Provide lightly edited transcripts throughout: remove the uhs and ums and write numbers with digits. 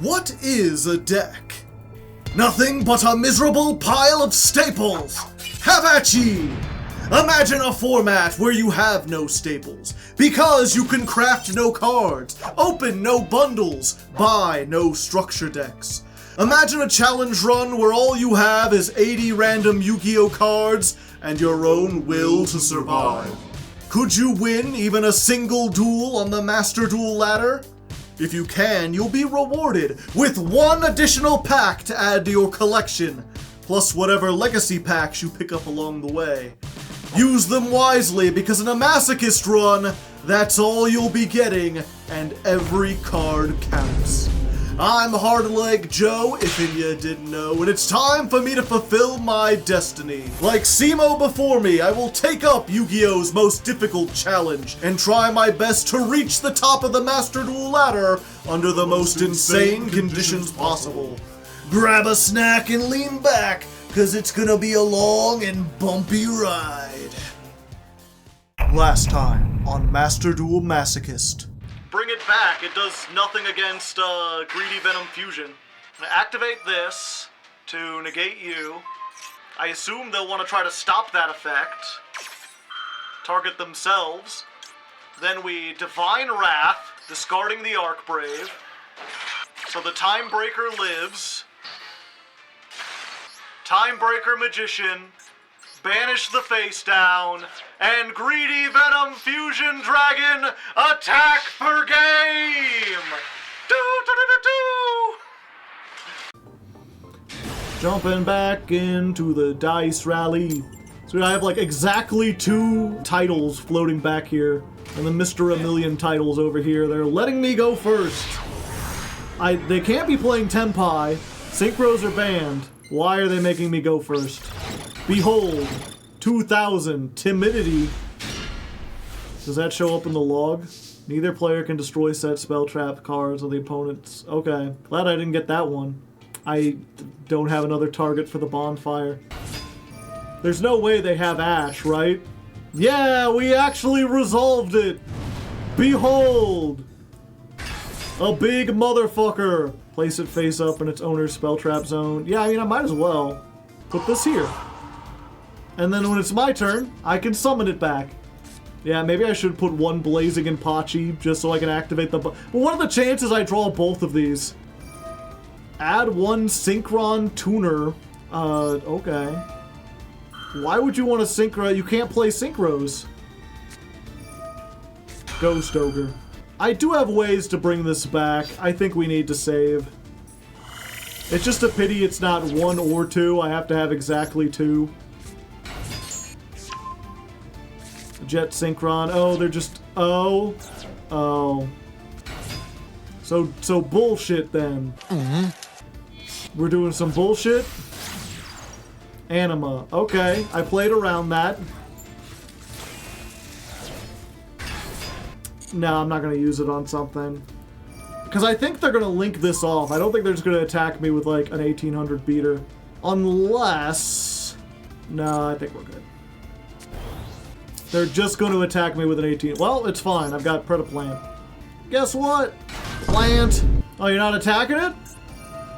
What is a deck? Nothing but a miserable pile of staples! Have at ye! Imagine a format where you have no staples, because you can craft no cards, open no bundles, buy no structure decks. Imagine a challenge run where all you have is 80 random Yu-Gi-Oh cards and your own will to survive. Could you win even a single duel on the Master Duel ladder? If you can, you'll be rewarded with one additional pack to add to your collection, plus whatever legacy packs you pick up along the way. Use them wisely, because in a Masochist run, that's all you'll be getting, and every card counts. I'm Hardleg Joe, if you didn't know, and it's time for me to fulfill my destiny. Like Simo before me, I will take up Yu-Gi-Oh's most difficult challenge and try my best to reach the top of the Master Duel ladder under the most insane conditions possible. Grab a snack and lean back, cause it's gonna be a long and bumpy ride. Last time on Master Duel Masochist. Bring it back. It does nothing against Greedy Venom Fusion. I'm gonna activate this to negate you. I assume they'll want to try to stop that effect. Target themselves. Then we Divine Wrath, discarding the Archbrave. So the Timebreaker lives. Timebreaker Magician. Banish the face down, and Greedy Venom Fusion Dragon attack per game! Jumping back into the dice rally. So I have like exactly 2 titles floating back here, and then Mr. A Million titles over here. They're letting me go first. They can't be playing Tenpai. Synchros are banned. Why are they making me go first? Behold, 2000, timidity. Does that show up in the log? Neither player can destroy set spell trap cards of the opponent's. Okay, glad I didn't get that one. I don't have another target for the bonfire. There's no way they have Ash, right? Yeah, we actually resolved it. Behold, a big motherfucker. Place it face up in its owner's spell trap zone. Yeah, I mean, I might as well put this here. And then when it's my turn, I can summon it back. Yeah, maybe I should put one Blazing and Pachi just so I can activate the... But what are the chances I draw both of these? Add one Synchron Tuner. Okay. Why would you want to Synchro? You can't play Synchros. Ghost Ogre. I do have ways to bring this back. I think we need to save. It's just a pity it's not 1 or 2. I have to have exactly 2. Jet Synchron. Oh, they're just... Oh. Oh. So bullshit then. We're doing some bullshit? Anima. Okay, I played around that. No, I'm not going to use it on something. Because I think they're going to link this off. I don't think they're just going to attack me with like an 1800 beater. Unless... No, I think we're good. They're just going to attack me with an 18. Well, it's fine. I've got Predaplant. Guess what? Plant. Oh, you're not attacking it?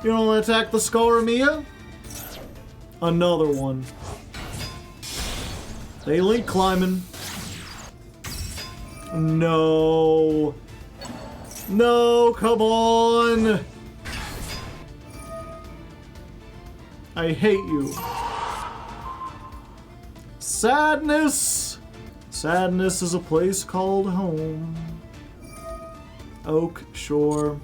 You don't want to attack the Scaramia? Another one. They link climbing. No. No, come on. I hate you. Sadness. Sadness is a place called home. Oak Shore.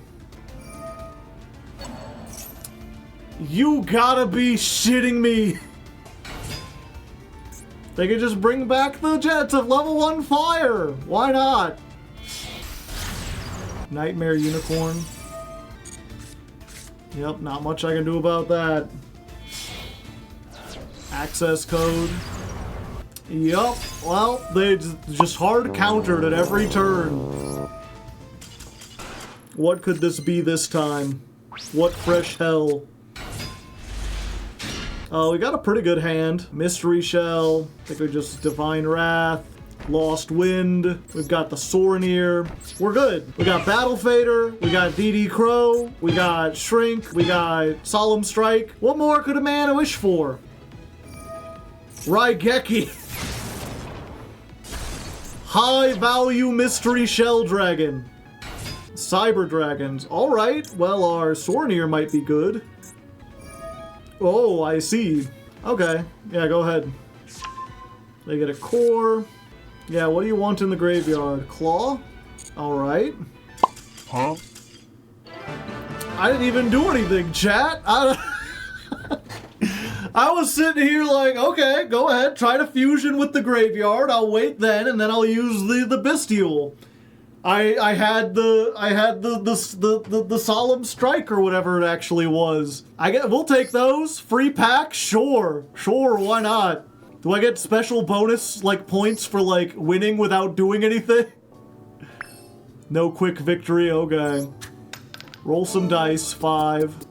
You gotta be shitting me. They could just bring back the Jets of level 1 fire. Why not? Nightmare Unicorn. Yep, not much I can do about that. Access code. Yup, well, they just hard countered at every turn. What could this be this time? What fresh hell? Oh, we got a pretty good hand. Mystery Shell. I think we just Divine Wrath. Lost Wind. We've got the Sorenir. We're good. We got Battle Fader. We got DD Crow. We got Shrink. We got Solemn Strike. What more could a man wish for? Raigeki. High value mystery shell dragon. Cyber dragons. Alright, well, our Sorenir might be good. Oh, I see. Okay, yeah, go ahead. They get a core. Yeah, what do you want in the graveyard? Claw? Alright. Huh? I didn't even do anything, chat. I was sitting here like, okay, go ahead, try to fusion with the graveyard. I'll wait then, and then I'll use the Bestial. I had the Solemn Strike or whatever it actually was. We'll take those. Free pack? Sure, why not? Do I get special bonus, like, points for, like, winning without doing anything? No quick victory, okay. Roll some dice, 5.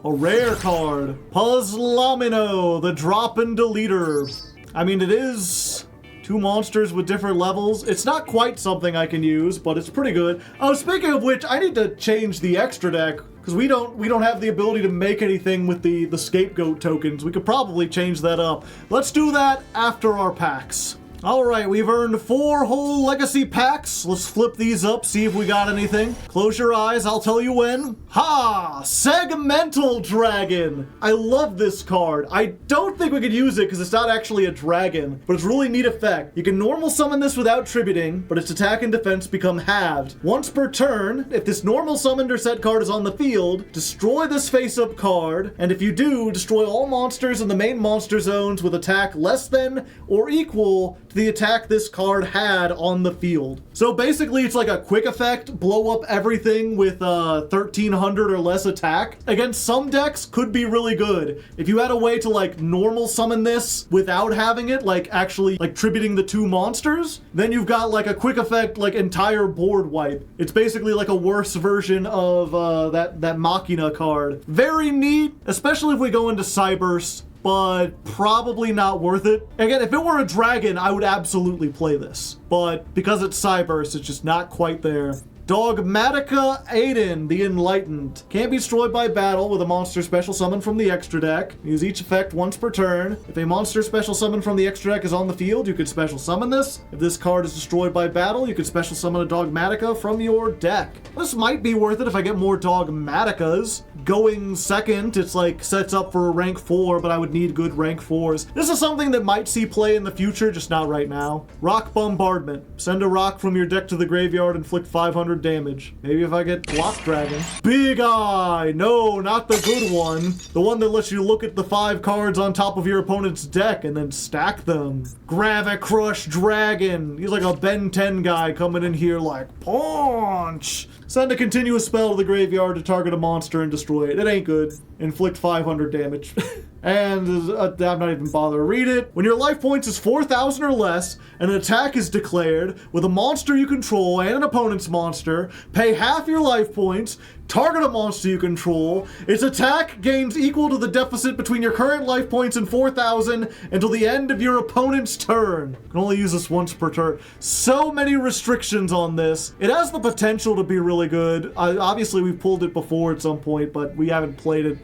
A rare card. Puzzlamino, the drop and deleter. I mean, it is 2 monsters with different levels. It's not quite something I can use, but it's pretty good. Oh, speaking of which, I need to change the extra deck, because we don't have the ability to make anything with the scapegoat tokens. We could probably change that up. Let's do that after our packs. Alright, we've earned 4 whole legacy packs. Let's flip these up, see if we got anything. Close your eyes, I'll tell you when. Ha! Segmental Dragon! I love this card. I don't think we could use it because it's not actually a dragon, but it's a really neat effect. You can normal summon this without tributing, but its attack and defense become halved. Once per turn, if this normal summoned or set card is on the field, destroy this face-up card, and if you do, destroy all monsters in the main monster zones with attack less than or equal to the attack this card had on the field. So basically it's like a quick effect, blow up everything with 1300 or less attack. Against some decks could be really good. If you had a way to like normal summon this without having it, like actually like tributing the 2 monsters, then you've got like a quick effect, like entire board wipe. It's basically like a worse version of that Machina card. Very neat, especially if we go into Cyburst, but probably not worth it. Again, if it were a dragon, I would absolutely play this. But because it's Cyburst, it's just not quite there. Dogmatica Aiden, the Enlightened. Can't be destroyed by battle with a monster special summon from the extra deck. Use each effect once per turn. If a monster special summon from the extra deck is on the field, you can special summon this. If this card is destroyed by battle, you can special summon a Dogmatica from your deck. This might be worth it if I get more Dogmaticas. Going second, it's like sets up for a rank 4, but I would need good rank 4s. This is something that might see play in the future, just not right now. Rock Bombardment. Send a rock from your deck to the graveyard, inflict 500 damage. Maybe if I get Block Dragon. Big Eye! No, not the good one. The one that lets you look at the 5 cards on top of your opponent's deck and then stack them. Gravicrush Dragon. He's like a Ben 10 guy coming in here like, punch! Send a continuous spell to the graveyard to target a monster and destroy it. It ain't good. Inflict 500 damage. And I'm not even bothering to read it. When your life points is 4,000 or less, and an attack is declared with a monster you control and an opponent's monster, pay half your life points, target a monster you control, its attack gains equal to the deficit between your current life points and 4,000 until the end of your opponent's turn. You can only use this once per turn. So many restrictions on this. It has the potential to be really good. Obviously, we've pulled it before at some point, but we haven't played it.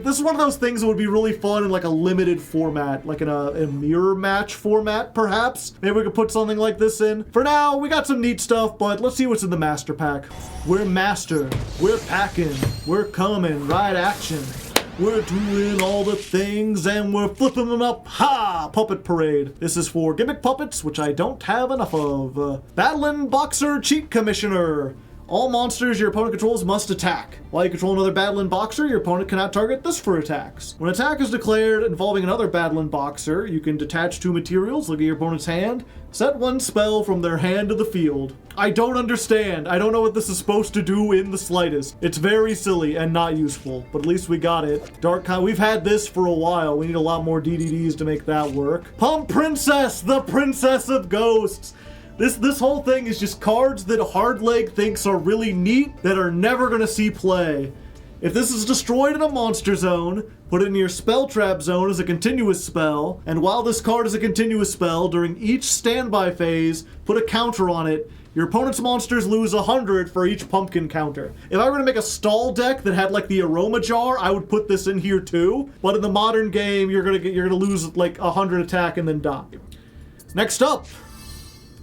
This is one of those things that would be really fun in like a limited format, like in a mirror match format, perhaps. Maybe we could put something like this in. For now, we got some neat stuff, but let's see what's in the master pack. We're master. We're packing. We're coming. Right action. We're doing all the things and we're flipping them up. Ha! Puppet Parade. This is for gimmick puppets, which I don't have enough of. Battlin' Boxer Cheat Commissioner. All monsters your opponent controls must attack. While you control another Battlin' Boxer, your opponent cannot target this for attacks. When attack is declared involving another Battlin' Boxer, you can detach 2 materials, look at your opponent's hand, set 1 spell from their hand to the field. I don't understand. I don't know what this is supposed to do in the slightest. It's very silly and not useful, but at least we got it. We've had this for a while. We need a lot more DDDs to make that work. Pump Princess, the Princess of Ghosts. This whole thing is just cards that Hardleg thinks are really neat that are never gonna see play. If this is destroyed in a monster zone, put it in your spell trap zone as a continuous spell, and while this card is a continuous spell, during each standby phase, put a counter on it. Your opponent's monsters lose 100 for each pumpkin counter. If I were to make a stall deck that had like the aroma jar, I would put this in here too. But in the modern game, you're gonna lose like 100 attack and then die. Next up,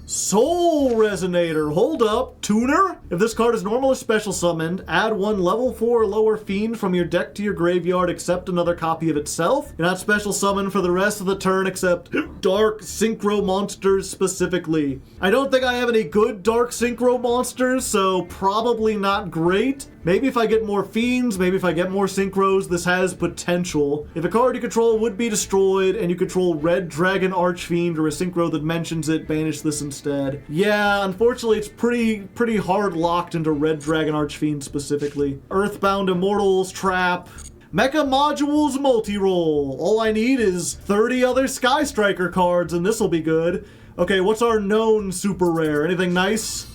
Soul Resonator. Hold up, Tuner. If this card is normal or special summoned, add one level 4 or lower fiend from your deck to your graveyard except another copy of itself. You're not special summoned for the rest of the turn except dark synchro monsters specifically. I don't think I have any good dark synchro monsters, so probably not great. Maybe if I get more fiends, maybe if I get more synchros, this has potential. If a card you control would be destroyed and you control Red Dragon Archfiend or a synchro that mentions it, banish this instead. Yeah, unfortunately it's pretty hard locked into Red Dragon Archfiend specifically. Earthbound Immortals, Trap. Mecha Modules Multi-Roll. All I need is 30 other Sky Striker cards and this'll be good. Okay, what's our known super rare? Anything nice?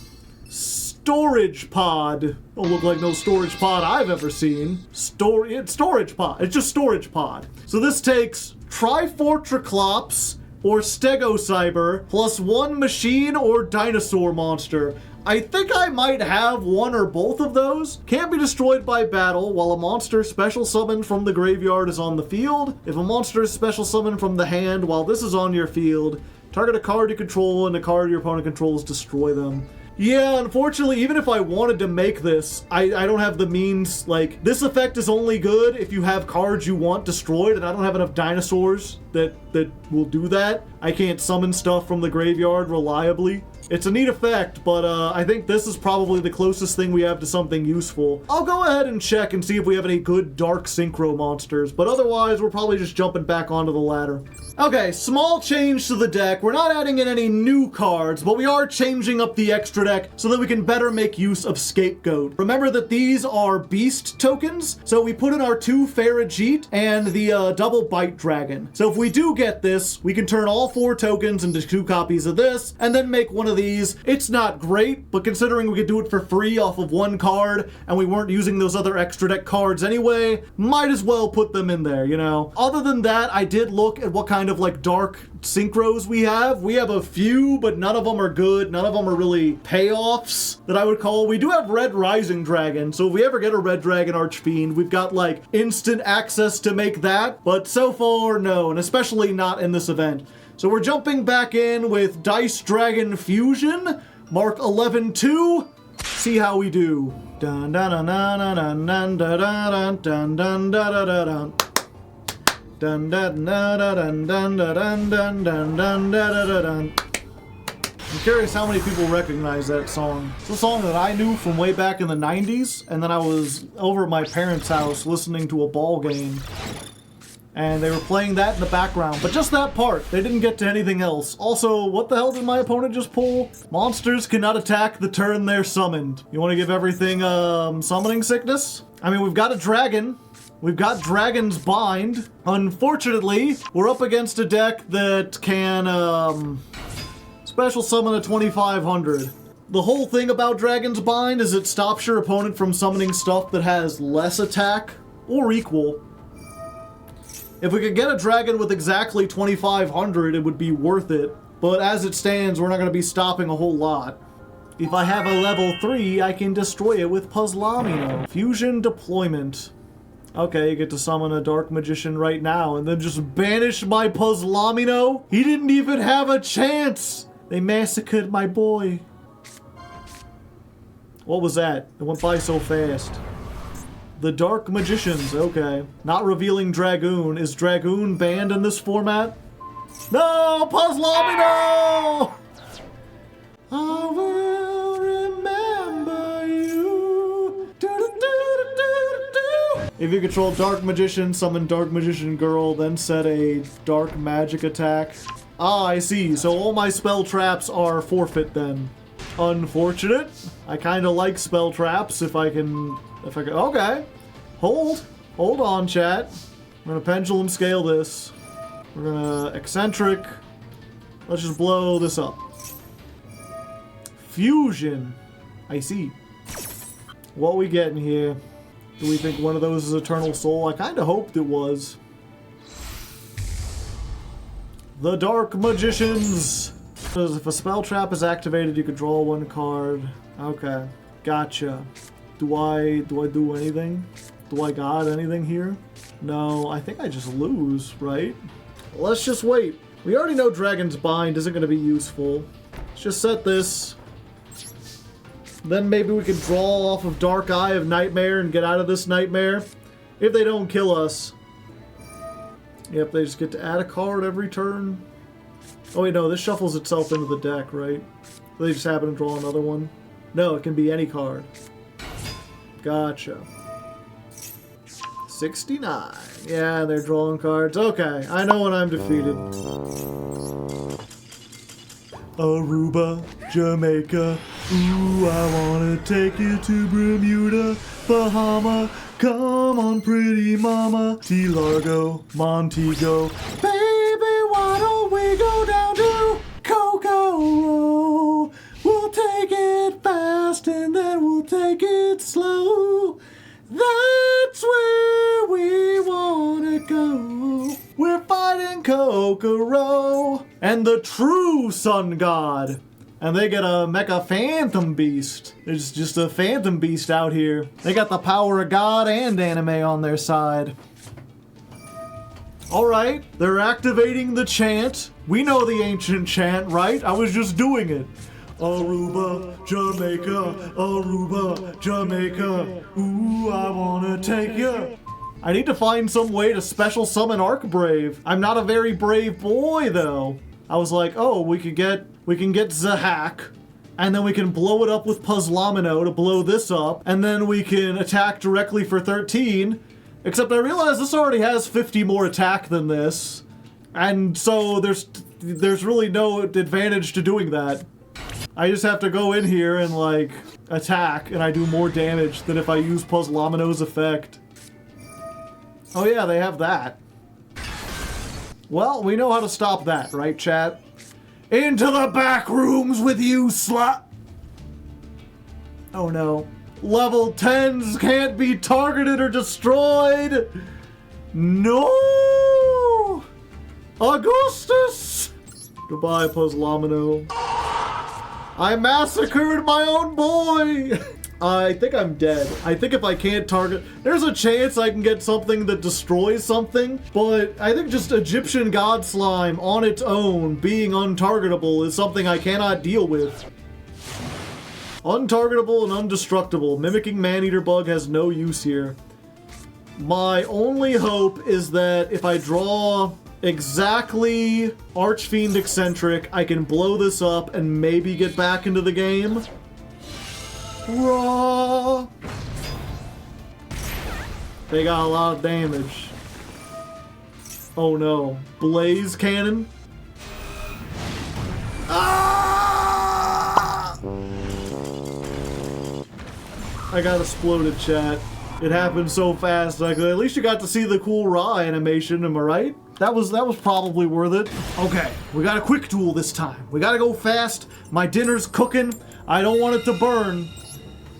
Storage Pod. Don't look like no Storage Pod I've ever seen. Storage Pod. It's just Storage Pod. So this takes Trifortriclops or Stegocyber plus one machine or dinosaur monster. I think I might have one or both of those. Can't be destroyed by battle while a monster special summoned from the graveyard is on the field. If a monster is special summoned from the hand while this is on your field, target a card you control and a card your opponent controls, destroy them. Yeah, unfortunately, even if I wanted to make this, I don't have the means. Like, this effect is only good if you have cards you want destroyed, and I don't have enough dinosaurs that will do that. I can't summon stuff from the graveyard reliably. It's a neat effect, but I think this is probably the closest thing we have to something useful. I'll go ahead and check and see if we have any good dark synchro monsters, but otherwise we're probably just jumping back onto the ladder. Okay, small change to the deck. We're not adding in any new cards, but we are changing up the extra deck so that we can better make use of Scapegoat. Remember that these are beast tokens, so we put in our 2 Farigite and the double Bite Dragon. So if we do get this, we can turn all 4 tokens into 2 copies of this, and then make one of these. It's not great, but considering we could do it for free off of 1 card, and we weren't using those other extra deck cards anyway, might as well put them in there, you know? Other than that, I did look at what kind of like dark synchros we have. We have a few, but none of them are good. None of them are really payoffs that I would call. We do have Red Rising Dragon, so if we ever get a Red Dragon Archfiend, we've got like instant access to make that, but so far, no, and especially not in this event. So we're jumping back in with Dice Dragon Fusion, Mark 11-2. See how we do. Dun dun dun dun dun dun dun dun dun dun dun. Dun dun dun dun dun dun dun dun dun dun dun. I'm curious how many people recognize that song. It's a song that I knew from way back in the 90s, and then I was over at my parents' house listening to a ball game, and they were playing that in the background, but just that part. They didn't get to anything else. Also, what the hell did my opponent just pull? Monsters cannot attack the turn they're summoned. You want to give everything summoning sickness? I mean, we've got a dragon. We've got Dragon's Bind. Unfortunately, we're up against a deck that can special summon a 2500. The whole thing about Dragon's Bind is it stops your opponent from summoning stuff that has less attack or equal. If we could get a dragon with exactly 2500, it would be worth it. But as it stands, we're not going to be stopping a whole lot. If I have a level 3, I can destroy it with Puzzlamino. Fusion Deployment. Okay, you get to summon a Dark Magician right now and then just banish my Puzzlamino? He didn't even have a chance! They massacred my boy. What was that? It went by so fast. The Dark Magicians, okay. Not revealing Dragoon. Is Dragoon banned in this format? No! Puzzlamino! I will remember you. If you control Dark Magician, summon Dark Magician Girl, then set a Dark Magic attack. Ah, I see. So all my spell traps are forfeit then. Unfortunate. I kind of like spell traps if I can... Okay. Hold on, chat. We're gonna pendulum scale this. We're gonna eccentric. Let's just blow this up. Fusion. I see. What we getting here? Do we think one of those is Eternal Soul? I kind of hoped it was. The Dark Magicians. Because if a spell trap is activated, you can draw one card. Okay, gotcha. Do I do anything? Do I got anything here? No, I think I just lose, right? Let's just wait. We already know Dragon's Bind isn't going to be useful. Let's just set this. Then maybe we can draw off of Dark Eye of Nightmare and get out of this nightmare. If they don't kill us. Yep, they just get to add a card every turn. Oh wait, no, this shuffles itself into the deck, right? They just happen to draw another one. No, it can be any card. Gotcha. 69. Yeah, they're drawing cards. Okay, I know when I'm defeated. Aruba, Jamaica. Ooh, I wanna take you to Bermuda, Bahama. Come on, pretty mama. Key Largo, Montego. Baby, why don't we go down to Coco? We'll take it fast and then we'll take it slow. That's where we wanna go. We're fighting Kokoro and the true Sun God. And they get a Mecha Phantom Beast. There's just a Phantom Beast out here. They got the power of God and anime on their side. Alright, they're activating the chant. We know the ancient chant, right? I was just doing it. Aruba, Jamaica, Aruba, Jamaica. Ooh, I wanna take ya. I need to find some way to special summon Archbrave. I'm not a very brave boy, though. I was like, oh, we can get Zahak, and then we can blow it up with Puzzlamino to blow this up, and then we can attack directly for 13, except I realize this already has 50 more attack than this, and so there's really no advantage to doing that. I just have to go in here and, like, attack, and I do more damage than if I use Puzzlamino's effect. Oh yeah, they have that. Well, we know how to stop that, right, chat? Into the back rooms with you, slut! Oh no. Level 10s can't be targeted or destroyed! No! Augustus! Goodbye, Puzzlamino. I massacred my own boy! I think I'm dead. I think if I can't target... There's a chance I can get something that destroys something, but I think just Egyptian God Slime on its own, being untargetable, is something I cannot deal with. Untargetable and undestructible. Mimicking Maneater Bug has no use here. My only hope is that if I draw exactly Archfiend Eccentric, I can blow this up and maybe get back into the game. Raw. They got a lot of damage. Oh no. Blaze Cannon. Ah! I got exploded, chat. It happened so fast. Like, at least you got to see the cool Raw animation, am I right? That was probably worth it. Okay, we got a quick duel this time. We gotta go fast. My dinner's cooking. I don't want it to burn.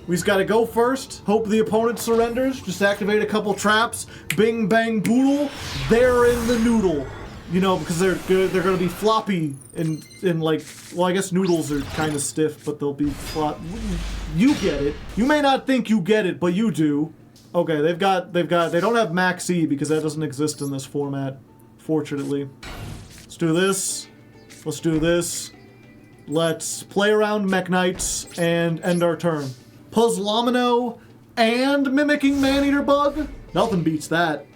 We just gotta go first, hope the opponent surrenders, just activate a couple traps, bing bang boodle, they're in the noodle. You know, because they're gonna be floppy in like, well, I guess noodles are kind of stiff, but they'll be flop. You get it. You may not think you get it, but you do. Okay, they don't have Max E because that doesn't exist in this format, fortunately. Let's do this. Let's do this. Let's play around Mech Knights and end our turn. Puzzlamino and Mimicking Maneater Bug? Nothing beats that.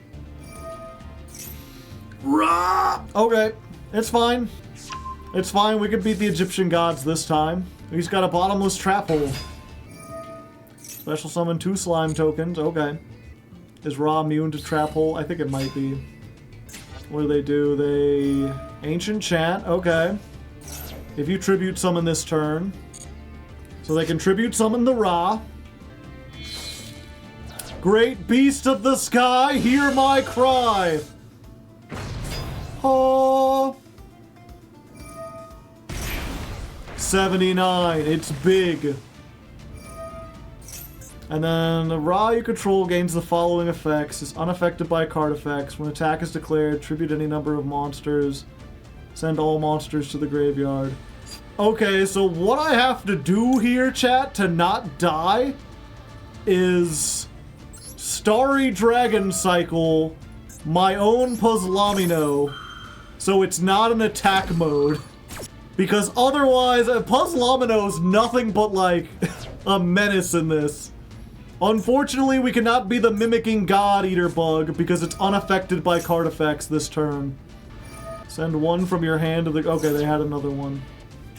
Rah! Okay, it's fine. It's fine, we can beat the Egyptian gods this time. He's got a bottomless trap hole. Special summon 2 slime tokens, okay. Is Ra immune to trap hole? I think it might be. What do? They ancient chant, okay. If you tribute summon this turn. So they can tribute summon the Ra. Great beast of the sky, hear my cry. Oh. 79, it's big. And then the Ra you control gains the following effects. Is unaffected by card effects. When attack is declared, tribute any number of monsters. Send all monsters to the graveyard. Okay, so what I have to do here, chat, to not die is Starry Dragon Cycle my own Puzzlamino, so it's not an attack mode. Because otherwise, Puzzlamino is nothing but like a menace in this. Unfortunately, we cannot be the Mimicking God Eater bug because it's unaffected by card effects this turn. Send one from your hand to the... Okay, they had another one.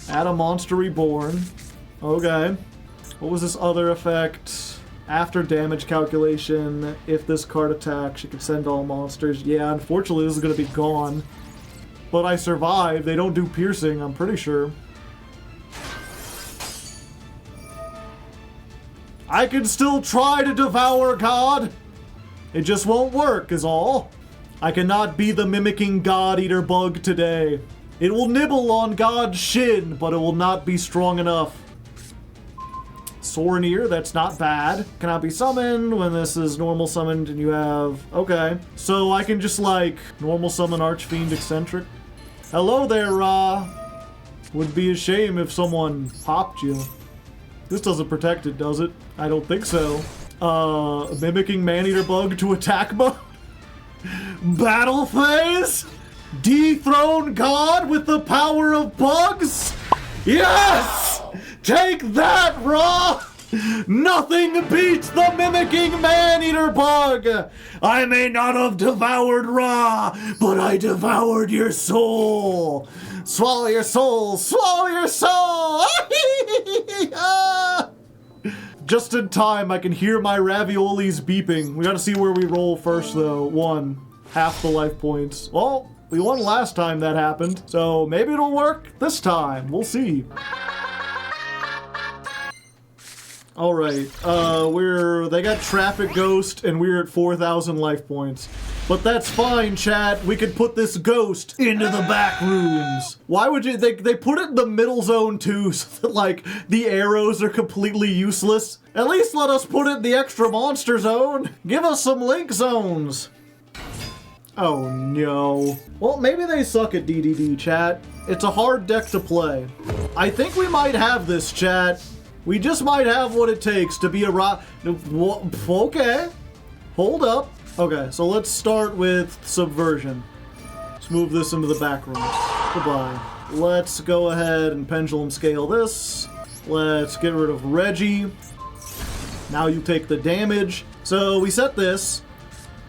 Add a monster reborn. Okay. What was this other effect? After damage calculation, if this card attacks, you can send all monsters. Yeah, unfortunately, this is going to be gone. But I survived. They don't do piercing, I'm pretty sure. I can still try to devour God. It just won't work, is all. I cannot be the Mimicking God Eater bug today. It will nibble on God's shin, but it will not be strong enough. Sorenir, that's not bad. Cannot be summoned when this is normal summoned and you have... Okay. So I can just, like, normal summon Archfiend Eccentric. Hello there, Ra. Would be a shame if someone popped you. This doesn't protect it, does it? I don't think so. Mimicking Maneater bug to attack mode? Battle phase? Dethrone God with the power of bugs? Yes! Take that, Ra! Nothing beats the Mimicking Maneater bug! I may not have devoured Ra, but I devoured your soul! Swallow your soul! Swallow your soul! Just in time, I can hear my raviolis beeping. We gotta see where we roll first, though. 1. Half the life points. Well, we won last time that happened, so maybe it'll work this time. We'll see. Alright, they got Traffic Ghost, and we're at 4,000 life points. But that's fine, chat. We could put this ghost into the back rooms. Why would you? They put it in the middle zone too, so that, like, the arrows are completely useless. At least let us put it in the extra monster zone. Give us some link zones. Oh no. Well, maybe they suck at DDD, chat. It's a hard deck to play. I think we might have this, chat. We just might have what it takes to be a Okay. Hold up. Okay, so let's start with Subversion. Let's move this into the back rooms. Goodbye. Let's go ahead and pendulum scale this. Let's get rid of Reggie. Now you take the damage. So we set this.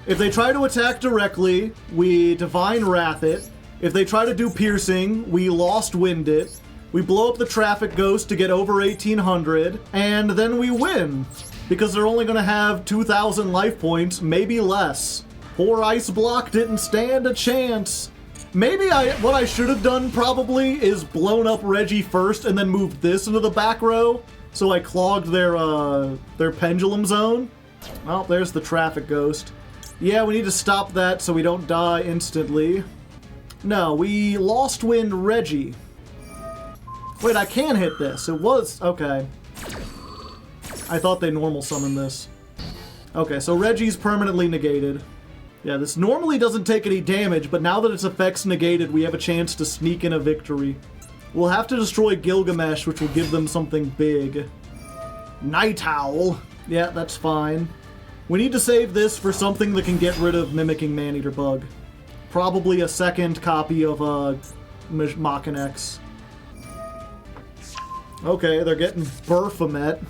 If they try to attack directly, we Divine Wrath it. If they try to do piercing, we Lost Wind it. We blow up the Traffic Ghost to get over 1,800, and then we win. Because they're only going to have 2,000 life points, maybe less. Poor Ice Block didn't stand a chance. Maybe what I should have done probably is blown up Reggie first and then moved this into the back row. So I clogged their pendulum zone. Well, there's the Traffic Ghost. Yeah, we need to stop that so we don't die instantly. No, we Lost Wind Reggie. Wait, I can hit this. It was... Okay. I thought they normal summoned this. Okay, so Reggie's permanently negated. Yeah, this normally doesn't take any damage, but now that its effect's negated, we have a chance to sneak in a victory. We'll have to destroy Gilgamesh, which will give them something big. Night Owl. Yeah, that's fine. We need to save this for something that can get rid of Mimicking Maneater Bug. Probably a second copy of Machinex. Okay, they're getting Baphomet.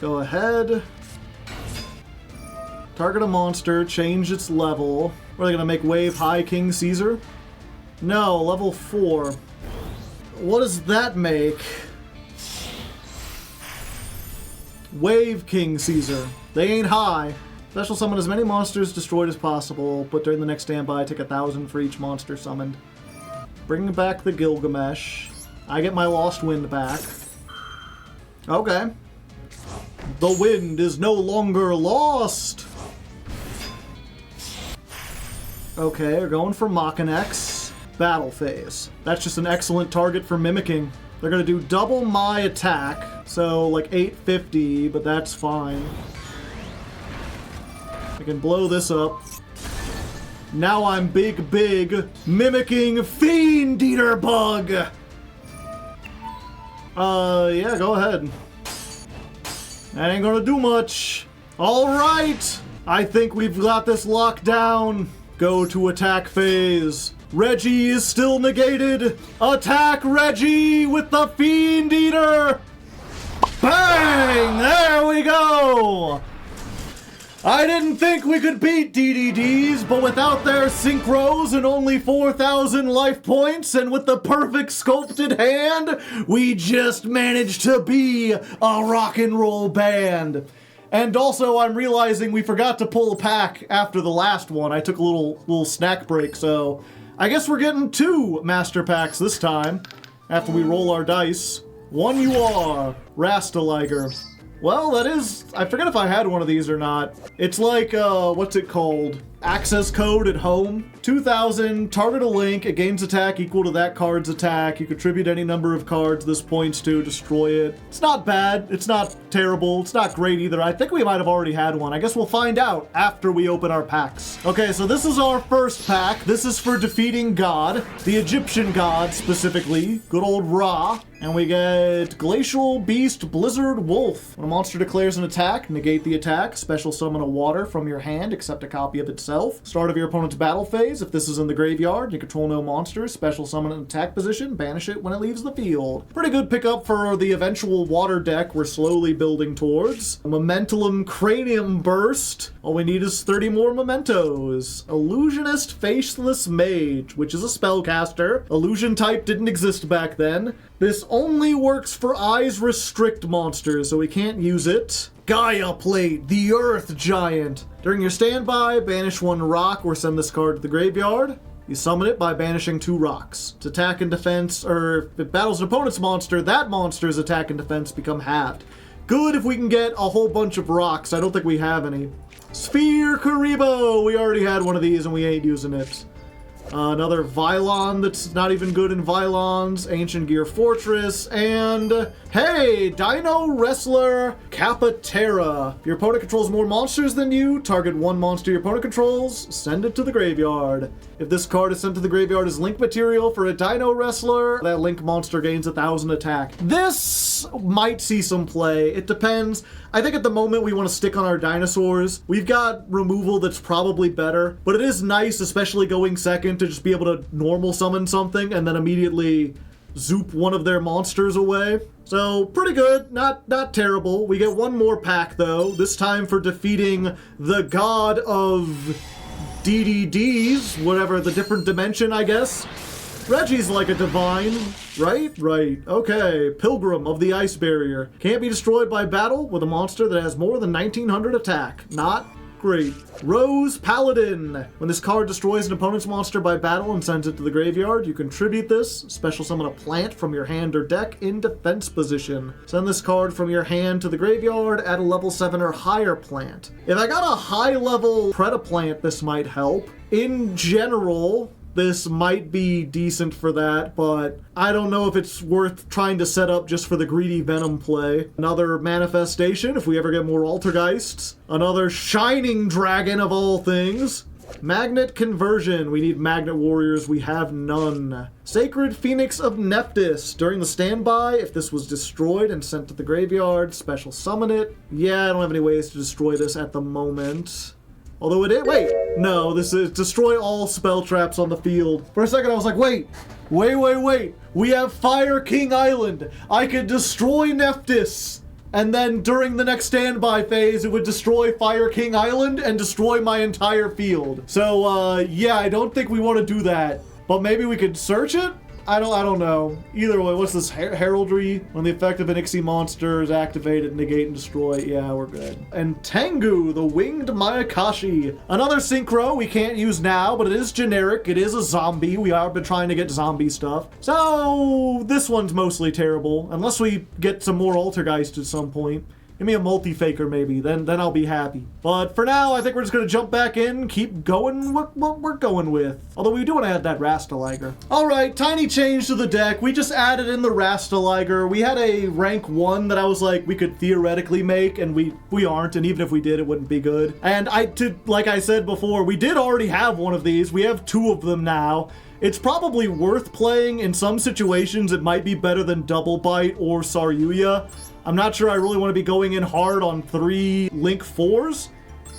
Go ahead. Target a monster, change its level. What are they gonna make Wave High King Caesar? No, level 4. What does that make? Wave King Caesar. They ain't high. Special summon as many monsters destroyed as possible, but during the next standby, take 1,000 for each monster summoned. Bring back the Gilgamesh. I get my Lost Wind back. Okay. The wind is no longer lost! Okay, we're going for Machinex. Battle phase. That's just an excellent target for mimicking. They're gonna do double my attack, so like 850, but that's fine. I can blow this up. Now I'm big, mimicking Fiend Eater Bug! Yeah, go ahead. That ain't gonna do much. Alright! I think we've got this locked down. Go to attack phase. Reggie is still negated. Attack Reggie with the Fiend Eater! Bang! There we go! I didn't think we could beat DDDs, but without their synchros and only 4,000 life points and with the perfect sculpted hand, we just managed to be a rock and roll band. And also, I'm realizing we forgot to pull a pack after the last one. I took a little snack break, so I guess we're getting 2 master packs this time after we roll our dice. One you are, Rastaliger. Well, that is... I forget if I had one of these or not. It's like, what's it called? Access code at home. 2,000, target a link, it gains attack equal to that card's attack. You contribute any number of cards this points to, destroy it. It's not bad. It's not terrible. It's not great either. I think we might have already had one. I guess we'll find out after we open our packs. Okay, so this is our first pack. This is for defeating God. The Egyptian God, specifically. Good old Ra. And we get Glacial Beast Blizzard Wolf. When a monster declares an attack, negate the attack. Special summon a water from your hand, except a copy of itself. Start of your opponent's battle phase. If this is in the graveyard, you control no monsters. Special summon an attack position. Banish it when it leaves the field. Pretty good pickup for the eventual water deck we're slowly building towards. Momentum Cranium Burst. All we need is 30 more mementos. Illusionist Faceless Mage, which is a spellcaster. Illusion type didn't exist back then. This only works for Eyes Restrict monsters, so we can't use it. Gaia Plate, the Earth Giant. During your standby, banish 1 rock or send this card to the graveyard. You summon it by banishing 2 rocks. Its attack and defense, or if it battles an opponent's monster, that monster's attack and defense become halved. Good if we can get a whole bunch of rocks. I don't think we have any. Sphere Karibo! We already had one of these and we ain't using it. Another Vylon that's not even good in Vylons, Ancient Gear Fortress, and hey, Dino Wrestler Capatera. If your opponent controls more monsters than you, target 1 monster your opponent controls, send it to the graveyard. If this card is sent to the graveyard as link material for a Dino Wrestler, that link monster gains 1,000 attack. This might see some play. It depends. I think at the moment we want to stick on our dinosaurs. We've got removal that's probably better, but it is nice, especially going second, to just be able to normal summon something and then immediately zoop one of their monsters away. So pretty good, not terrible. We get 1 more pack though, this time for defeating the god of DDDs, whatever the different dimension, I guess. Reggie's like a divine, right? Right. Okay. Pilgrim of the Ice Barrier. Can't be destroyed by battle with a monster that has more than 1900 attack. Not great. Rose Paladin. When this card destroys an opponent's monster by battle and sends it to the graveyard, you contribute this. Special summon a plant from your hand or deck in defense position. Send this card from your hand to the graveyard, add a level 7 or higher plant. If I got a high level Predaplant, this might help. In general, this might be decent for that, but I don't know if it's worth trying to set up just for the greedy Venom play. Another Manifestation, if we ever get more Altergeists. Another Shining Dragon of all things. Magnet Conversion, we need Magnet Warriors, we have none. Sacred Phoenix of Nephthys, during the standby, if this was destroyed and sent to the graveyard, special summon it. Yeah, I don't have any ways to destroy this at the moment. Although it is, wait, no, this is destroy all spell traps on the field. For a second I was like, wait, we have Fire King Island. I could destroy Nephthys, and then during the next standby phase, it would destroy Fire King Island and destroy my entire field. So, yeah, I don't think we want to do that, but maybe we could search it? I don't know. Either way, what's this? Heraldry? When the effect of an Ixie monster is activated, negate and destroy. Yeah, we're good. And Tengu, the Winged Mayakashi. Another synchro we can't use now, but it is generic. It is a zombie. We have been trying to get zombie stuff. So, this one's mostly terrible. Unless we get some more Altergeist at some point. Give me a multi-faker maybe, then I'll be happy. But for now, I think we're just gonna jump back in, keep going with what we're going with. Although we do want to add that Rastaliger. Alright, tiny change to the deck. We just added in the Rastaliger. We had a rank 1 that I was like, we could theoretically make, and we aren't, and even if we did, it wouldn't be good. And like I said before, we did already have one of these. We have 2 of them now. It's probably worth playing. In some situations, it might be better than Double Bite or Saryuya. I'm not sure I really want to be going in hard on 3 Link 4s,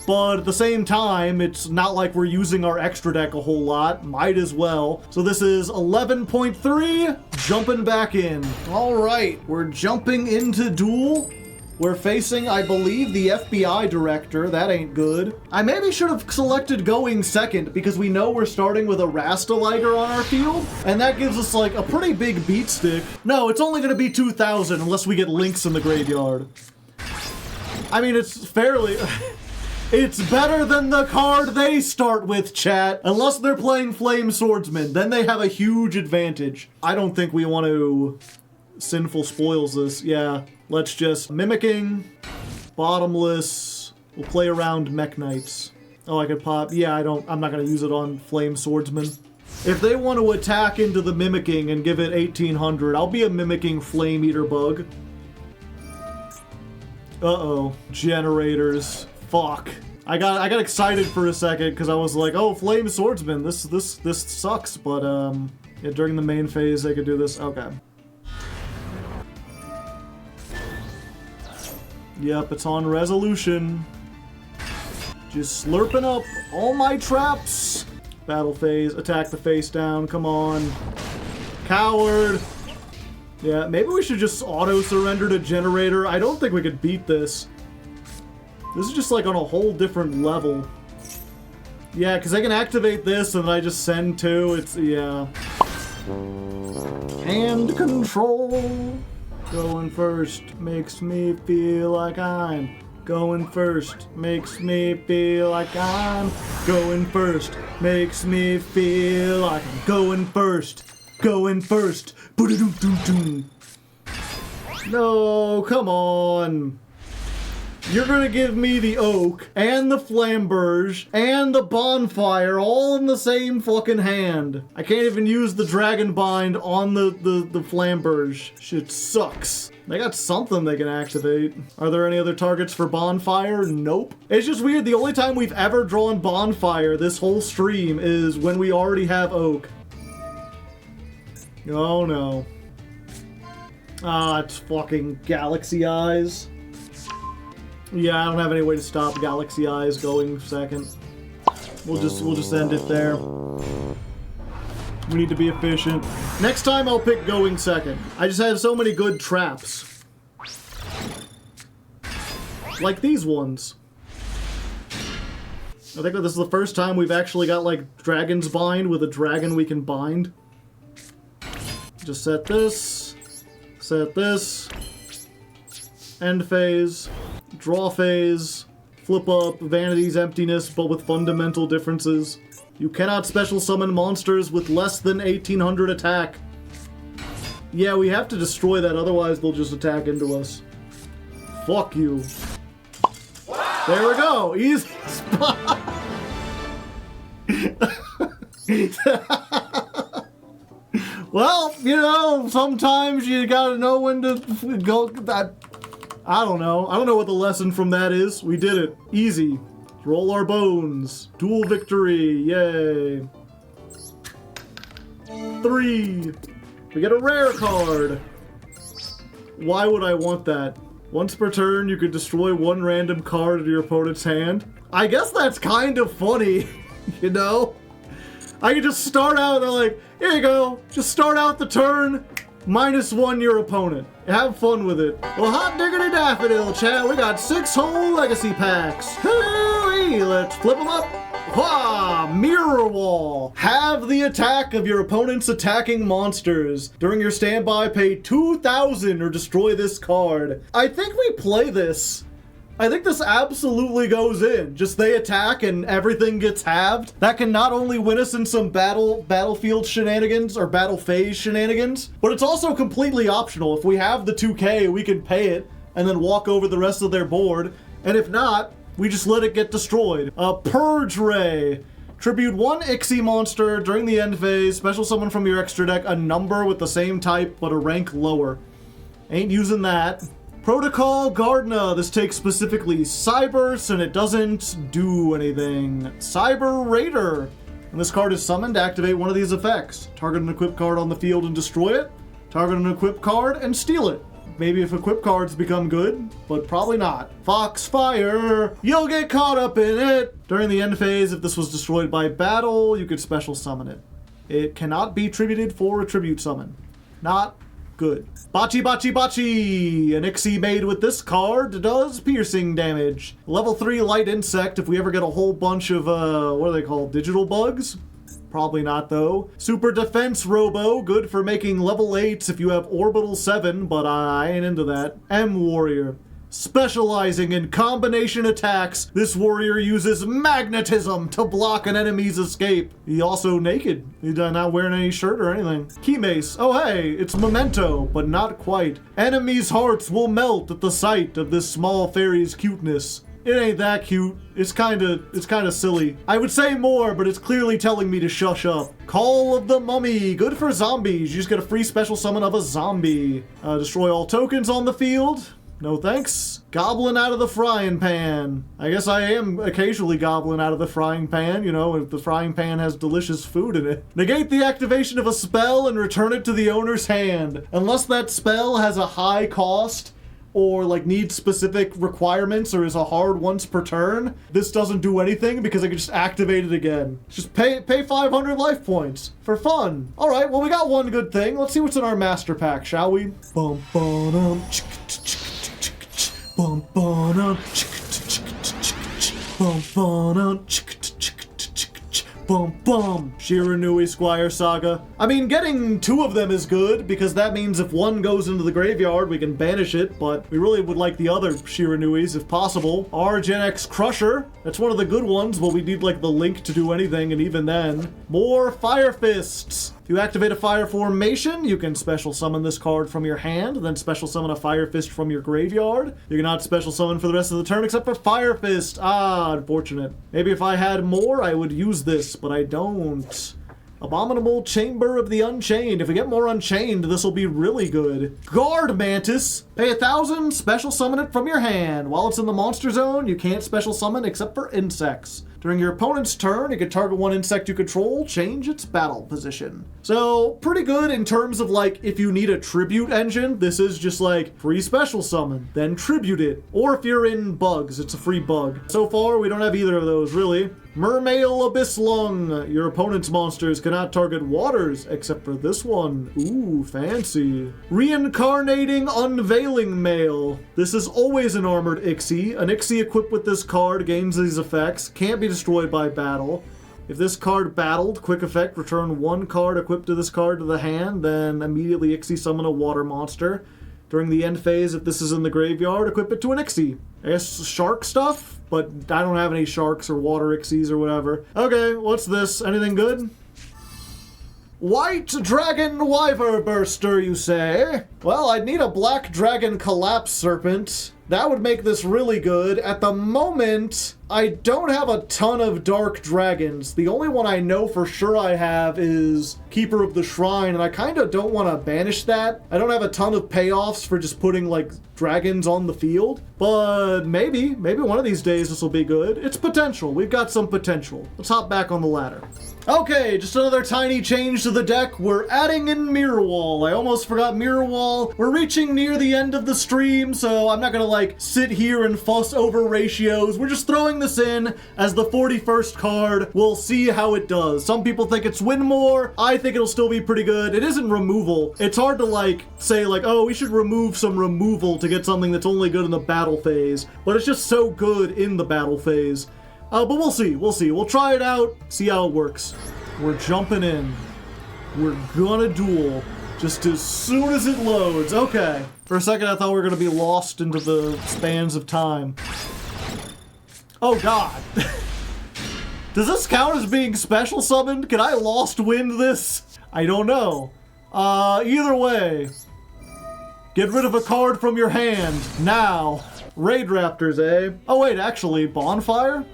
but at the same time, it's not like we're using our extra deck a whole lot. Might as well. So this is 11.3, jumping back in. All right, we're jumping into Duel. We're facing, I believe, the FBI director. That ain't good. I maybe should have selected going second because we know we're starting with a Rastaliger on our field, and that gives us like a pretty big beat stick. No, it's only gonna be 2,000 unless we get Links in the graveyard. I mean, it's fairly... It's better than the card they start with, chat. Unless they're playing Flame Swordsman, then they have a huge advantage. I don't think we want to... Sinful Spoils this, yeah. Let's just Mimicking, Bottomless, we'll play around Mech Knights. Oh, I could pop, yeah, I'm not gonna use it on Flame Swordsman. If they want to attack into the Mimicking and give it 1800, I'll be a Mimicking Flame Eater Bug. Uh-oh, generators, fuck. I got excited for a second because I was like, oh, Flame Swordsman, this sucks, but yeah, during the main phase they could do this, okay. Yep, it's on resolution. Just slurping up all my traps. Battle phase, attack the face down, come on. Coward. Yeah, maybe we should just auto-surrender to generator. I don't think we could beat this. This is just like on a whole different level. Yeah, because I can activate this and then I just send 2. It's, yeah. Hand control. Going first makes me feel like I'm going first. Makes me feel like I'm going first. Makes me feel like I'm going first. Going first. No, come on. You're gonna give me the Oak, and the Flamberge, and the Bonfire all in the same fucking hand. I can't even use the Dragon Bind on the Flamberge. Shit sucks. They got something they can activate. Are there any other targets for Bonfire? Nope. It's just weird, the only time we've ever drawn Bonfire this whole stream is when we already have Oak. Oh no. Ah, it's fucking Galaxy Eyes. Yeah, I don't have any way to stop Galaxy Eyes going second. We'll just end it there. We need to be efficient. Next time I'll pick going second. I just have so many good traps. Like these ones. I think that this is the first time we've actually got like Dragon's Bind with a dragon we can bind. Just set this. Set this. End phase. Draw phase, flip up, Vanity's Emptiness, but with fundamental differences. You cannot special summon monsters with less than 1800 attack. Yeah, we have to destroy that, otherwise they'll just attack into us. Fuck you. Wow. There we go, easy spot. Well, you know, sometimes you gotta know when to go. I don't know. I don't know what the lesson from that is. We did it. Easy. Roll our bones. Duel victory. Yay. 3. We get a rare card. Why would I want that? Once per turn, you could destroy 1 random card in your opponent's hand. I guess that's kind of funny, you know? I could just start out, they're like, here you go. Just start out the turn. -1 your opponent. Have fun with it. Well, hot diggity daffodil, chat. We got 6 whole legacy packs. Hooray! Let's flip them up. Wah! Mirror Wall. Have the attack of your opponent's attacking monsters. During your standby, pay 2,000 or destroy this card. I think we play this. I think this absolutely goes in. Just they attack and everything gets halved. That can not only win us in some battlefield shenanigans or battle phase shenanigans, but it's also completely optional. If we have the 2K, we can pay it and then walk over the rest of their board. And if not, we just let it get destroyed. Purge Ray. Tribute 1 Ixie monster during the end phase. Special summon from your extra deck a number with the same type but a rank lower. Ain't using that. Protocol Gardna. This takes specifically Cybers and it doesn't do anything. Cyber Raider. When this card is summoned, activate one of these effects. Target an equipped card on the field and destroy it. Target an equipped card and steal it. Maybe if equipped cards become good, but probably not. Foxfire! You'll get caught up in it! During the end phase, if this was destroyed by battle, you could special summon it. It cannot be tributed for a tribute summon. Not good. Bachi Bachi Bachi! An Ixie made with this card does piercing damage. Level 3 light insect if we ever get a whole bunch of, what are they called? Digital bugs? Probably not, though. Super Defense Robo, good for making level 8s if you have Orbital 7, but I ain't into that. M-Warrior. Specializing in combination attacks, this warrior uses magnetism to block an enemy's escape. He's also naked. He's not wearing any shirt or anything. Key Mace. Oh hey, it's Memento, but not quite. Enemies' hearts will melt at the sight of this small fairy's cuteness. It ain't that cute. It's kinda silly. I would say more, but it's clearly telling me to shush up. Call of the Mummy. Good for zombies. You just get a free special summon of a zombie. Destroy all tokens on the field. No thanks. Goblin out of the frying pan. I guess I am occasionally goblin out of the frying pan, you know, if the frying pan has delicious food in it. Negate the activation of a spell and return it to the owner's hand. Unless that spell has a high cost, or like needs specific requirements or is a hard once per turn, this doesn't do anything because I can just activate it again. Just pay 500 life points for fun. All right, well we got one good thing. Let's see what's in our master pack, shall we? Bum bum bum bum bum bum bum bum. Shiranui Squire Saga. I mean, getting 2 of them is good, because that means if one goes into the graveyard, we can banish it, but we really would like the other Shiranuis if possible. Our Gen X Crusher. That's one of the good ones, but we need, like, the link to do anything, and even then. More Fire Fists. If you activate a fire formation, you can special summon this card from your hand, then special summon a Fire Fist from your graveyard. You cannot special summon for the rest of the turn except for Fire Fist. Ah, unfortunate. Maybe if I had more, I would use this, but I don't. Abominable Chamber of the Unchained. If we get more Unchained, this will be really good. Guard Mantis. Pay 1,000, special summon it from your hand. While it's in the monster zone, you can't special summon except for insects. During your opponent's turn, you can target one insect you control, change its battle position. So, pretty good in terms of like, if you need a tribute engine, this is just like, free special summon, then tribute it. Or if you're in bugs, it's a free bug. So far, we don't have either of those, really. Mermail Abyss Lung. Your opponent's monsters cannot target waters, except for this one. Ooh, fancy. Reincarnating Unveiling Mail. This is always an armored Ixie. An Ixie equipped with this card gains these effects. Can't be destroyed by battle. If this card battled, quick effect, return 1 card equipped to this card to the hand, then immediately Ixie summon a water monster. During the end phase, if this is in the graveyard, equip it to an Ixie. I guess shark stuff, but I don't have any sharks or water Ixies or whatever. Okay, what's this? Anything good? White Dragon Wyver Burster, you say? Well, I'd need a Black Dragon Collapse Serpent. That would make this really good. At the moment, I don't have a ton of Dark Dragons. The only one I know for sure I have is Keeper of the Shrine, and I kind of don't want to banish that. I don't have a ton of payoffs for just putting, like, dragons on the field, but maybe one of these days this will be good. It's potential. We've got some potential. Let's hop back on the ladder. Okay, just another tiny change to the deck. We're adding in Mirror Wall. I almost forgot Mirror Wall. We're reaching near the end of the stream, so I'm not gonna like sit here and fuss over ratios. We're just throwing this in as the 41st card. We'll see how it does. Some people think it's win more. I think it'll still be pretty good. It isn't removal. It's hard to like say like, oh, we should remove some removal to get something that's only good in the battle phase, but it's just so good in the battle phase. But we'll see. We'll try it out, see how it works. We're jumping in. We're gonna duel just as soon as it loads. Okay. For a second, I thought we were gonna be lost into the spans of time. Oh God. Does this count as being special summoned? Can I lost wind this? I don't know. Either way. Get rid of a card from your hand, now. Raid Raptors, eh? Oh wait, actually, Bonfire?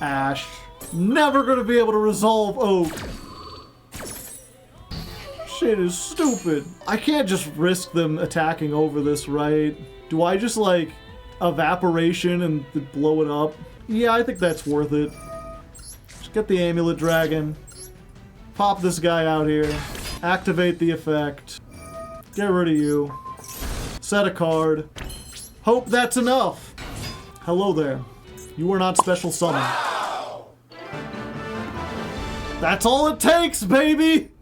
Ash. Never gonna be able to resolve Oak. Shit is stupid. I can't just risk them attacking over this, right? Do I just, like, Evaporation and blow it up? Yeah, I think that's worth it. Just get the Amulet Dragon. Pop this guy out here. Activate the effect. Get rid of you. Set a card. Hope that's enough. Hello there. You are not special summon. That's all it takes, baby!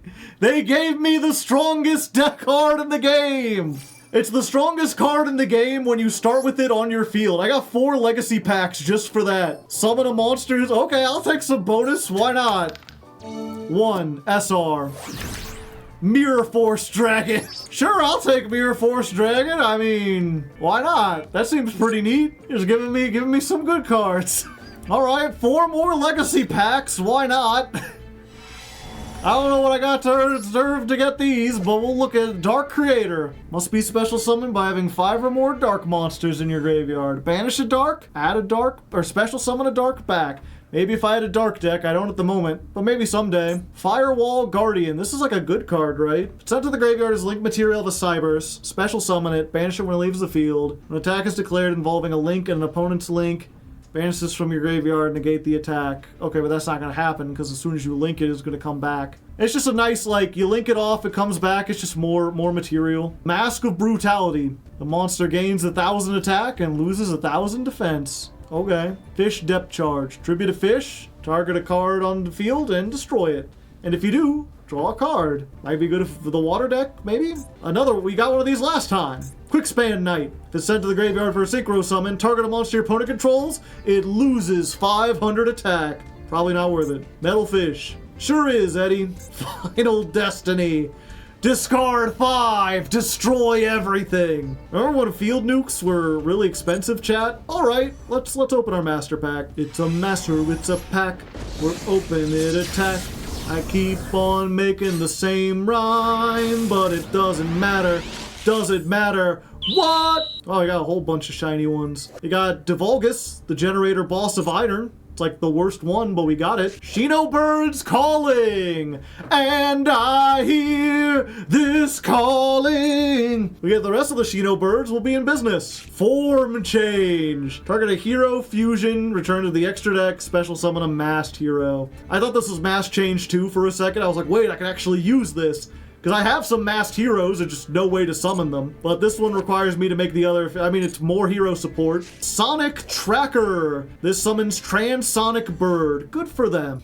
They gave me the strongest deck card in the game! It's the strongest card in the game when you start with it on your field. I got 4 legacy packs just for that. Summon a monsters. Okay, I'll take some bonus. Why not? 1. SR. Mirror Force Dragon. Sure, I'll take Mirror Force Dragon. I mean, why not? That seems pretty neat. Just giving me some good cards. All right, 4 more legacy packs. Why not? I don't know what I got to deserve to get these, but we'll look at Dark Creator. Must be special summoned by having 5 or more dark monsters in your graveyard. Banish a dark, add a dark, or special summon a dark back. Maybe if I had a dark deck, I don't at the moment, but maybe someday. Firewall Guardian. This is like a good card, right? Sent to the graveyard as link material of a Cybers. Special summon it, banish it when it leaves the field. An attack is declared involving a link and an opponent's link. Banish this from your graveyard, negate the attack. Okay, but that's not going to happen, because as soon as you link it, it's going to come back. It's just a nice, like, you link it off, it comes back, it's just more material. Mask of Brutality. The monster gains 1,000 attack and loses 1,000 defense. Okay. Fish Depth Charge. Tribute a fish, target a card on the field, and destroy it. And if you do, draw a card. Might be good for the water deck, maybe? We got one of these last time. Quickspan Knight. If it's sent to the graveyard for a synchro summon, target a monster your opponent controls, it loses 500 attack. Probably not worth it. Metal Fish. Sure is, Eddie. Final Destiny. Discard 5, destroy everything. Remember when field nukes were really expensive, chat? Alright, let's open our master pack. It's a master, it's a pack. We're open it attack. I keep on making the same rhyme, but it doesn't matter. Does it matter? What? Oh, I got a whole bunch of shiny ones. You got Divulgus, the generator boss of Iron. It's like the worst one, but we got it. Shino Birds calling, and I hear this calling. We get the rest of the Shino Birds will be in business. Form change. Target a hero, fusion, return to the extra deck, special summon a masked hero. I thought this was mask change too for a second. I was like, wait, I can actually use this. Because I have some masked heroes, there's just no way to summon them. But this one requires me to make the other, it's more hero support. Sonic Tracker. This summons Transonic Bird. Good for them.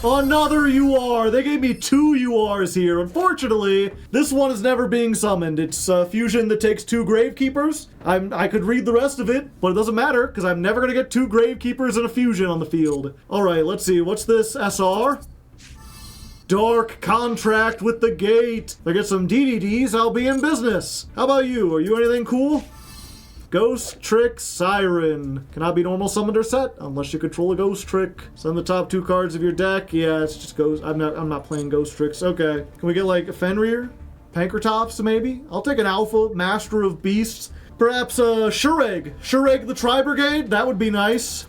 Another UR. They gave me 2 URs here. Unfortunately, this one is never being summoned. It's a fusion that takes 2 Gravekeepers. I could read the rest of it, but it doesn't matter, because I'm never going to get 2 Gravekeepers and a fusion on the field. Alright, let's see. What's this? SR? Dark Contract with the Gate. If I get some DDDs, I'll be in business. How about you? Are you anything cool? Ghost Trick Siren. Cannot be normal summoned or set unless you control a Ghost Trick. Send the top 2 cards of your deck. Yeah, it's just Ghost. I'm not playing Ghost Tricks. Okay. Can we get like a Fenrir? Pankratops maybe? I'll take an Alpha, Master of Beasts. Perhaps Shureg. Shureg the Tri-Brigade? That would be nice.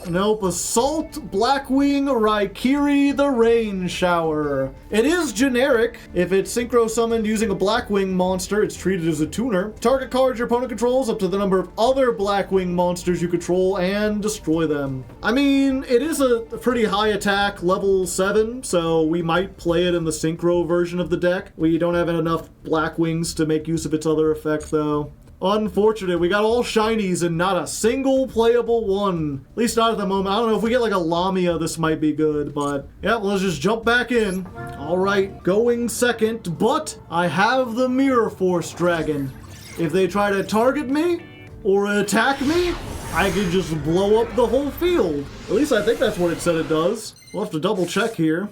Nope, Assault Blackwing Raikiri the Rain Shower. It is generic. If it's synchro summoned using a Blackwing monster, it's treated as a tuner. Target cards your opponent controls up to the number of other Blackwing monsters you control and destroy them. I mean, it is a pretty high attack, level 7, so we might play it in the synchro version of the deck. We don't have enough Blackwings to make use of its other effect, though. Unfortunate. We got all shinies and not a single playable one. At least not at the moment. I don't know if we get like a Lamia, this might be good, but yeah, let's just jump back in. All right, going second, but I have the Mirror Force Dragon. If they try to target me or attack me, I can just blow up the whole field. At least I think that's what it said it does. We'll have to double check here.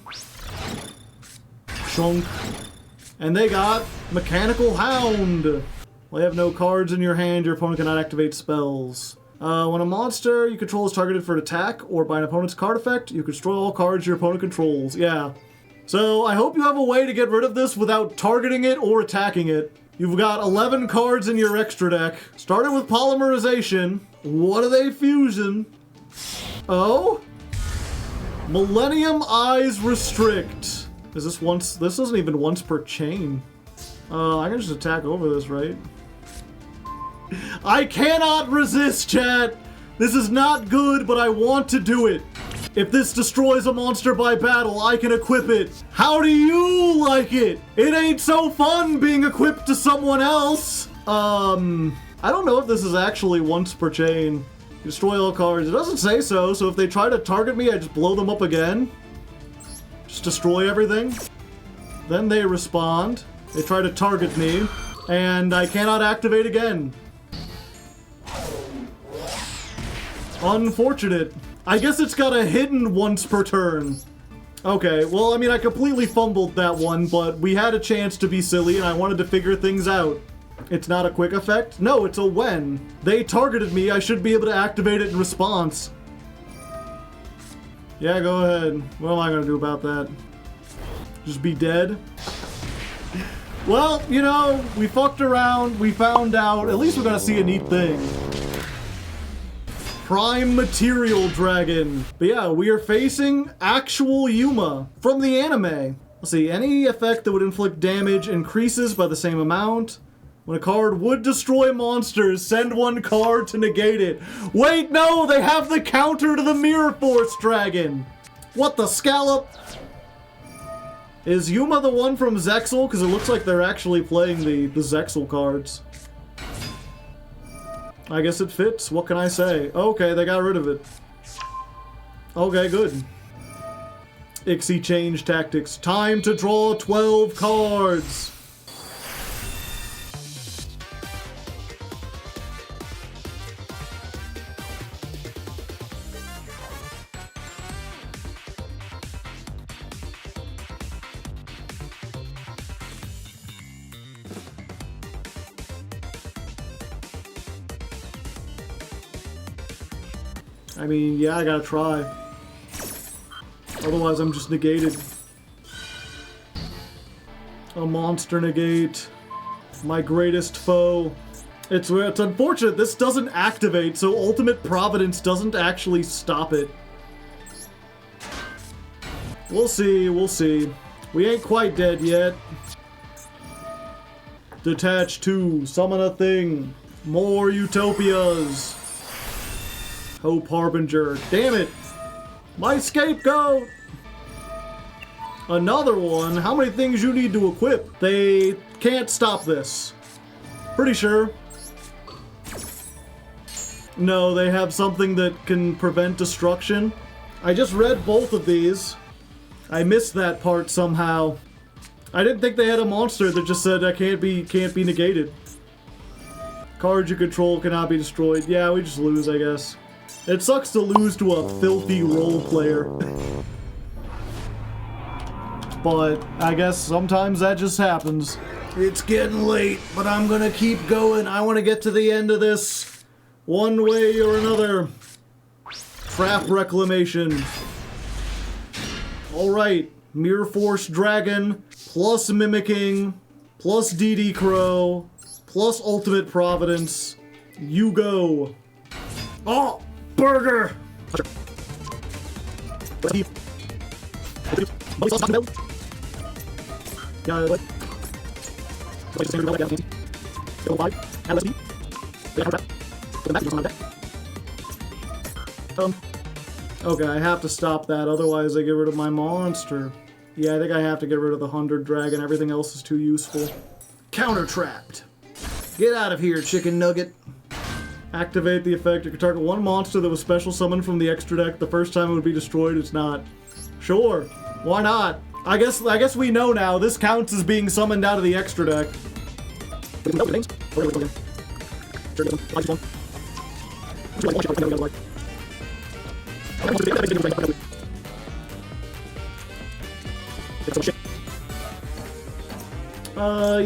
Chunk. And they got Mechanical Hound. Well, you have no cards in your hand, your opponent cannot activate spells. When a monster you control is targeted for an attack or by an opponent's card effect, you can destroy all cards your opponent controls. Yeah. So I hope you have a way to get rid of this without targeting it or attacking it. You've got 11 cards in your extra deck. Starting with Polymerization. What are they fusing? Oh? Millennium Eyes Restrict. Is this once? This isn't even once per chain. I can just attack over this, right? I cannot resist, chat! This is not good, but I want to do it. If this destroys a monster by battle, I can equip it. How do you like it? It ain't so fun being equipped to someone else. I don't know if this is actually once per chain. Destroy all cards. It doesn't say so, so if they try to target me, I just blow them up again. Just destroy everything. Then they respond. They try to target me, and I cannot activate again. Unfortunate. I guess it's got a hidden once per turn. Okay, well, I mean, I completely fumbled that one, but we had a chance to be silly, and I wanted to figure things out. It's not a quick effect? No, it's a when. They targeted me, I should be able to activate it in response. Yeah, go ahead. What am I gonna do about that? Just be dead? Well, you know, we fucked around, we found out, at least we're gonna see a neat thing. Prime Material Dragon. But yeah, we are facing actual Yuma from the anime. Let's see, any effect that would inflict damage increases by the same amount. When a card would destroy monsters, send one card to negate it. Wait, no, they have the counter to the Mirror Force Dragon. What the scallop? Is Yuma the one from Zexal? Because it looks like they're actually playing the Zexal cards. I guess it fits. What can I say? Okay, they got rid of it. Okay, good. Ixie change tactics. Time to draw 12 cards. I mean, yeah, I gotta try. Otherwise, I'm just negated. A monster negate. My greatest foe. It's unfortunate this doesn't activate, so Ultimate Providence doesn't actually stop it. We'll see, we'll see. We ain't quite dead yet. Detach 2. Summon a thing. More Utopias. Hope Harbinger. Damn it! My scapegoat! Another one? How many things you need to equip? They can't stop this. Pretty sure. No, they have something that can prevent destruction. I just read both of these. I missed that part somehow. I didn't think they had a monster that just said that can't be negated. Cards you control cannot be destroyed. Yeah, we just lose, I guess. It sucks to lose to a filthy role player. But I guess sometimes that just happens. It's getting late, but I'm gonna keep going. I want to get to the end of this one way or another. Trap Reclamation. Alright, Mirror Force Dragon, plus Mimicking, plus DD Crow, plus Ultimate Providence. Yugioh. Oh! Burger! Okay, I have to stop that, otherwise I get rid of my monster. Yeah, I think I have to get rid of the 100 dragon, everything else is too useful. Counter-trapped. Get out of here, chicken nugget. Activate the effect. You can target one monster that was special summoned from the extra deck. The first time it would be destroyed, it's not. Sure. Why not? I guess we know now. This counts as being summoned out of the extra deck.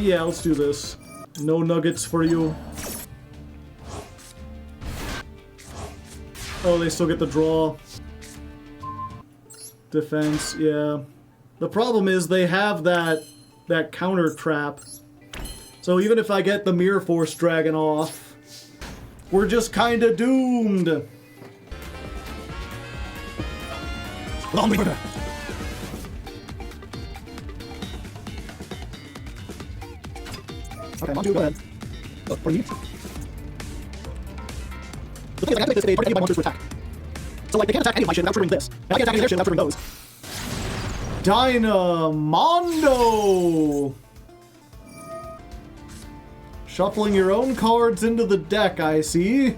Yeah, let's do this. No nuggets for you. Oh, they still get the draw. Defense, yeah. The problem is they have that counter trap. So even if I get the Mirror Force Dragon off, we're just kinda doomed. Okay, Montu, go ahead. For you. The thing is, I activate this stage, target my monsters to attack. So, like, they can't attack any of my shit without triggering this. And I can't attack any of their shit without triggering those. Dynamondo! Shuffling your own cards into the deck, I see.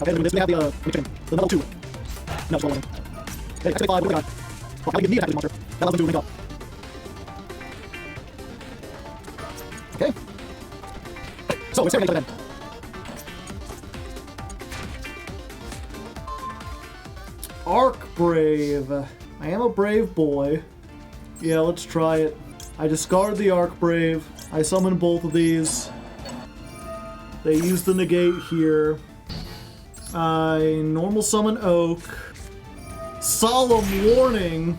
Okay, this we have the level 2. No, it's level 1. Okay, activate 5, what do we got? Oh, now we need to attack this monster. That allows them to link up. Okay. So, we're staring at each other then. Arc Brave. I am a brave boy. Yeah, let's try it. I discard the Arc Brave. I summon both of these. They use the negate here. I normal summon Oak. Solemn Warning.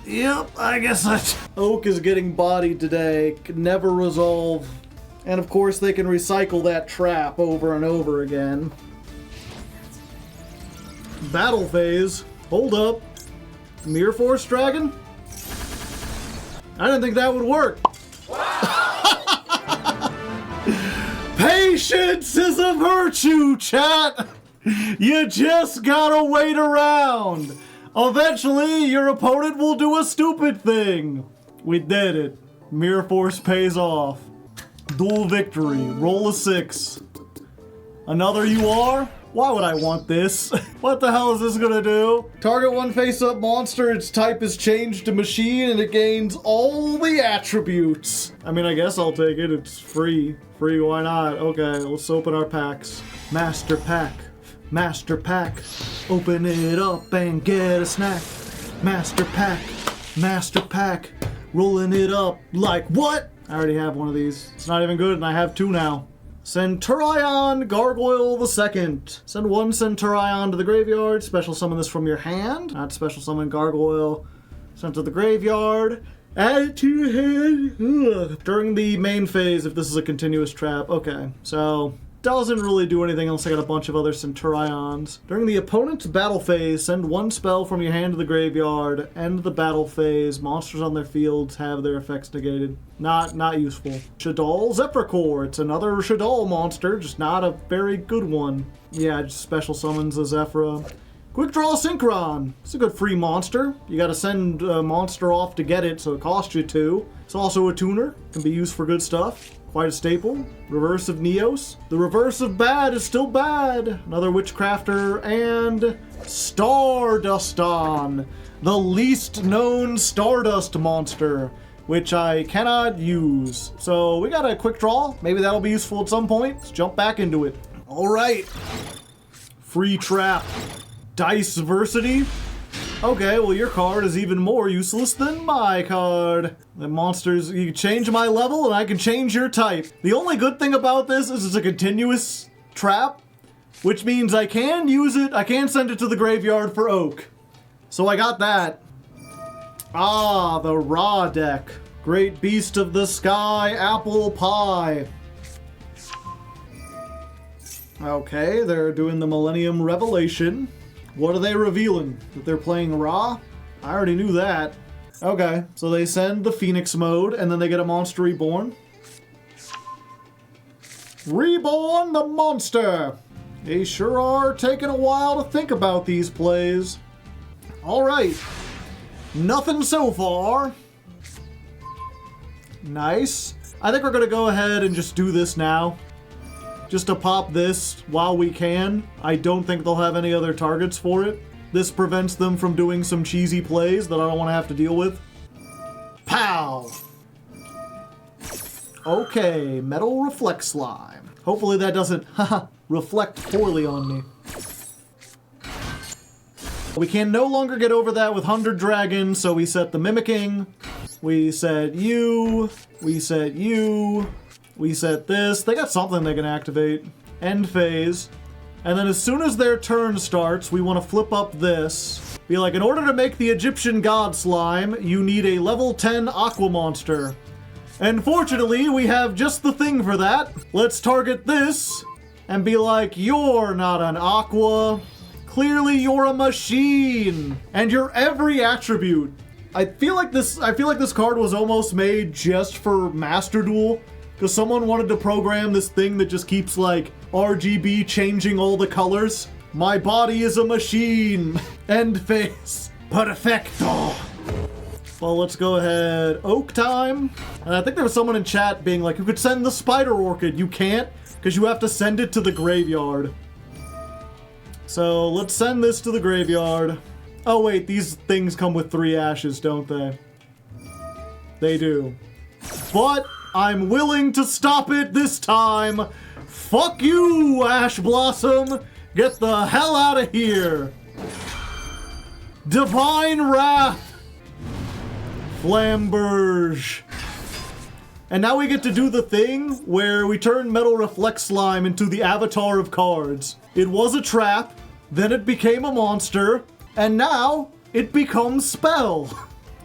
Yep, I guess that Oak is getting bodied today. Could never resolve. And of course they can recycle that trap over and over again. Battle phase. Hold up. Mirror Force Dragon? I didn't think that would work. Patience is a virtue, chat! You just gotta wait around. Eventually, your opponent will do a stupid thing. We did it. Mirror Force pays off. Duel victory. Roll a 6. Another you are? Why would I want this? What the hell is this gonna do? Target one face-up monster, its type is changed to machine, and it gains all the attributes. I mean, I guess I'll take it. It's free. Free, why not? Okay, let's open our packs. Master pack. Master pack. Open it up and get a snack. Master pack. Master pack. Rolling it up like what? I already have one of these. It's not even good, and I have 2 now. Centurion Gargoyle II. Send 1 Centurion to the graveyard. Special summon this from your hand. Not special summon Gargoyle. Sent to the graveyard. Add it to your hand. Ugh. During the main phase, if this is a continuous trap. Okay, so doesn't really do anything unless I got a bunch of other Centurions. During the opponent's battle phase, send 1 spell from your hand to the graveyard. End the battle phase. Monsters on their fields have their effects negated. Not useful. Shaddoll Zephyrcore. It's another Shaddoll monster, just not a very good one. Yeah, just special summons a Zephyra. Quick Draw Synchron. It's a good free monster. You gotta send a monster off to get it, so it costs you 2. It's also a tuner. Can be used for good stuff. Quite a staple. Reverse of Neos. The reverse of bad is still bad. Another Witchcrafter and Starduston. The least known Stardust monster, which I cannot use. So we got a quick draw. Maybe that'll be useful at some point. Let's jump back into it. All right. Free trap. Diceversity. Okay, well your card is even more useless than my card. The monsters, you can change my level and I can change your type. The only good thing about this is it's a continuous trap, which means I can use it, I can send it to the graveyard for Oak. So I got that. Ah, the Raw deck. Great Beast of the Sky, Apple Pie. Okay, they're doing the Millennium Revelation. What are they revealing? That they're playing Ra? I already knew that. Okay, so they send the Phoenix mode, and then they get a monster reborn. Reborn the monster! They sure are taking a while to think about these plays. Alright. Nothing so far. Nice. I think we're gonna go ahead and just do this now. Just to pop this while we can. I don't think they'll have any other targets for it. This prevents them from doing some cheesy plays that I don't want to have to deal with. Pow! Okay, Metal Reflect Slime. Hopefully that doesn't, reflect poorly on me. We can no longer get over that with 100 Dragons, so we set the Mimicking. We set you. We set you. We set this. They got something they can activate. End phase. And then as soon as their turn starts, we want to flip up this. Be like, in order to make the Egyptian god slime, you need a level 10 aqua monster. And fortunately, we have just the thing for that. Let's target this and be like, you're not an aqua. Clearly you're a machine. And you're every attribute. I feel like this card was almost made just for Master Duel, because someone wanted to program this thing that just keeps like RGB changing all the colors. My body is a machine. End phase. Perfecto. Well, let's go ahead. Oak time. And I think there was someone in chat being like, you could send the spider orchid. You can't, because you have to send it to the graveyard. So let's send this to the graveyard. Oh wait, these things come with 3 ashes, don't they? They do. But I'm willing to stop it this time. Fuck you, Ash Blossom. Get the hell out of here. Divine Wrath. Flamberge. And now we get to do the thing where we turn Metal Reflect Slime into the avatar of cards. It was a trap, then it became a monster, and now it becomes spell.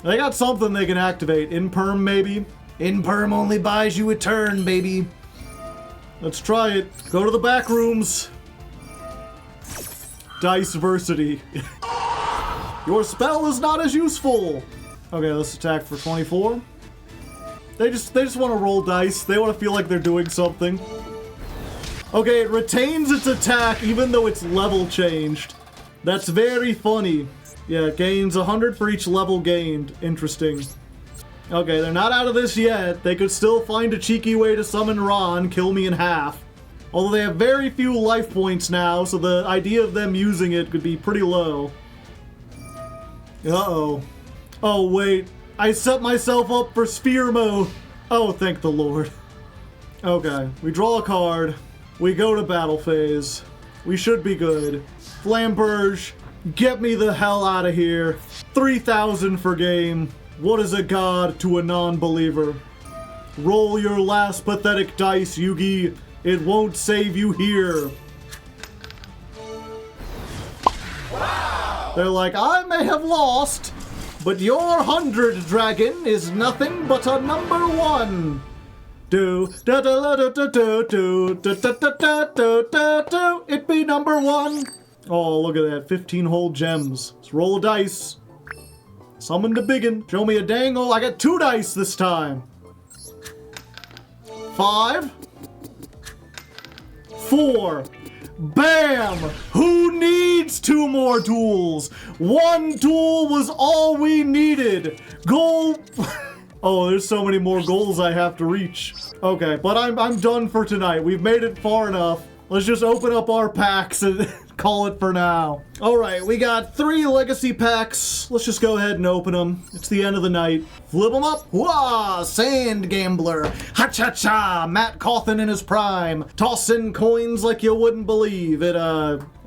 They got something they can activate. Imperm, maybe? Imperm only buys you a turn, baby. Let's try it. Go to the back rooms. Diceversity. Your spell is not as useful. Okay, let's attack for 24. They just want to roll dice. They want to feel like they're doing something. Okay, it retains its attack even though its level changed. That's very funny. Yeah, it gains 100 for each level gained. Interesting. Okay, they're not out of this yet. They could still find a cheeky way to summon Ron, kill me in half. Although they have very few life points now, so the idea of them using it could be pretty low. Uh-oh. Oh, wait. I set myself up for sphere mode. Oh, thank the Lord. Okay, we draw a card. We go to battle phase. We should be good. Flamberge, get me the hell out of here. 3,000 for game. What is a god to a non-believer? Roll your last pathetic dice, Yugi. It won't save you here. Wow. They're like, I may have lost, but your 100 dragon is nothing but a number 1. Do da da da da da do da da da da da da do. It be number 1. Oh, look at that! 15 whole gems. Let's roll a dice. Summon the biggin. Show me a dangle. I got 2 dice this time. 5. 4. Bam! Who needs 2 more duels? 1 duel was all we needed. Goal. Oh, there's so many more goals I have to reach. Okay, but I'm done for tonight. We've made it far enough. Let's just open up our packs and call it for now. All right, we got 3 legacy packs. Let's just go ahead and open them. It's the end of the night. Flip them up. Wah! Sand Gambler. Ha-cha-cha! Matt Cawthon in his prime. Tossing coins like you wouldn't believe.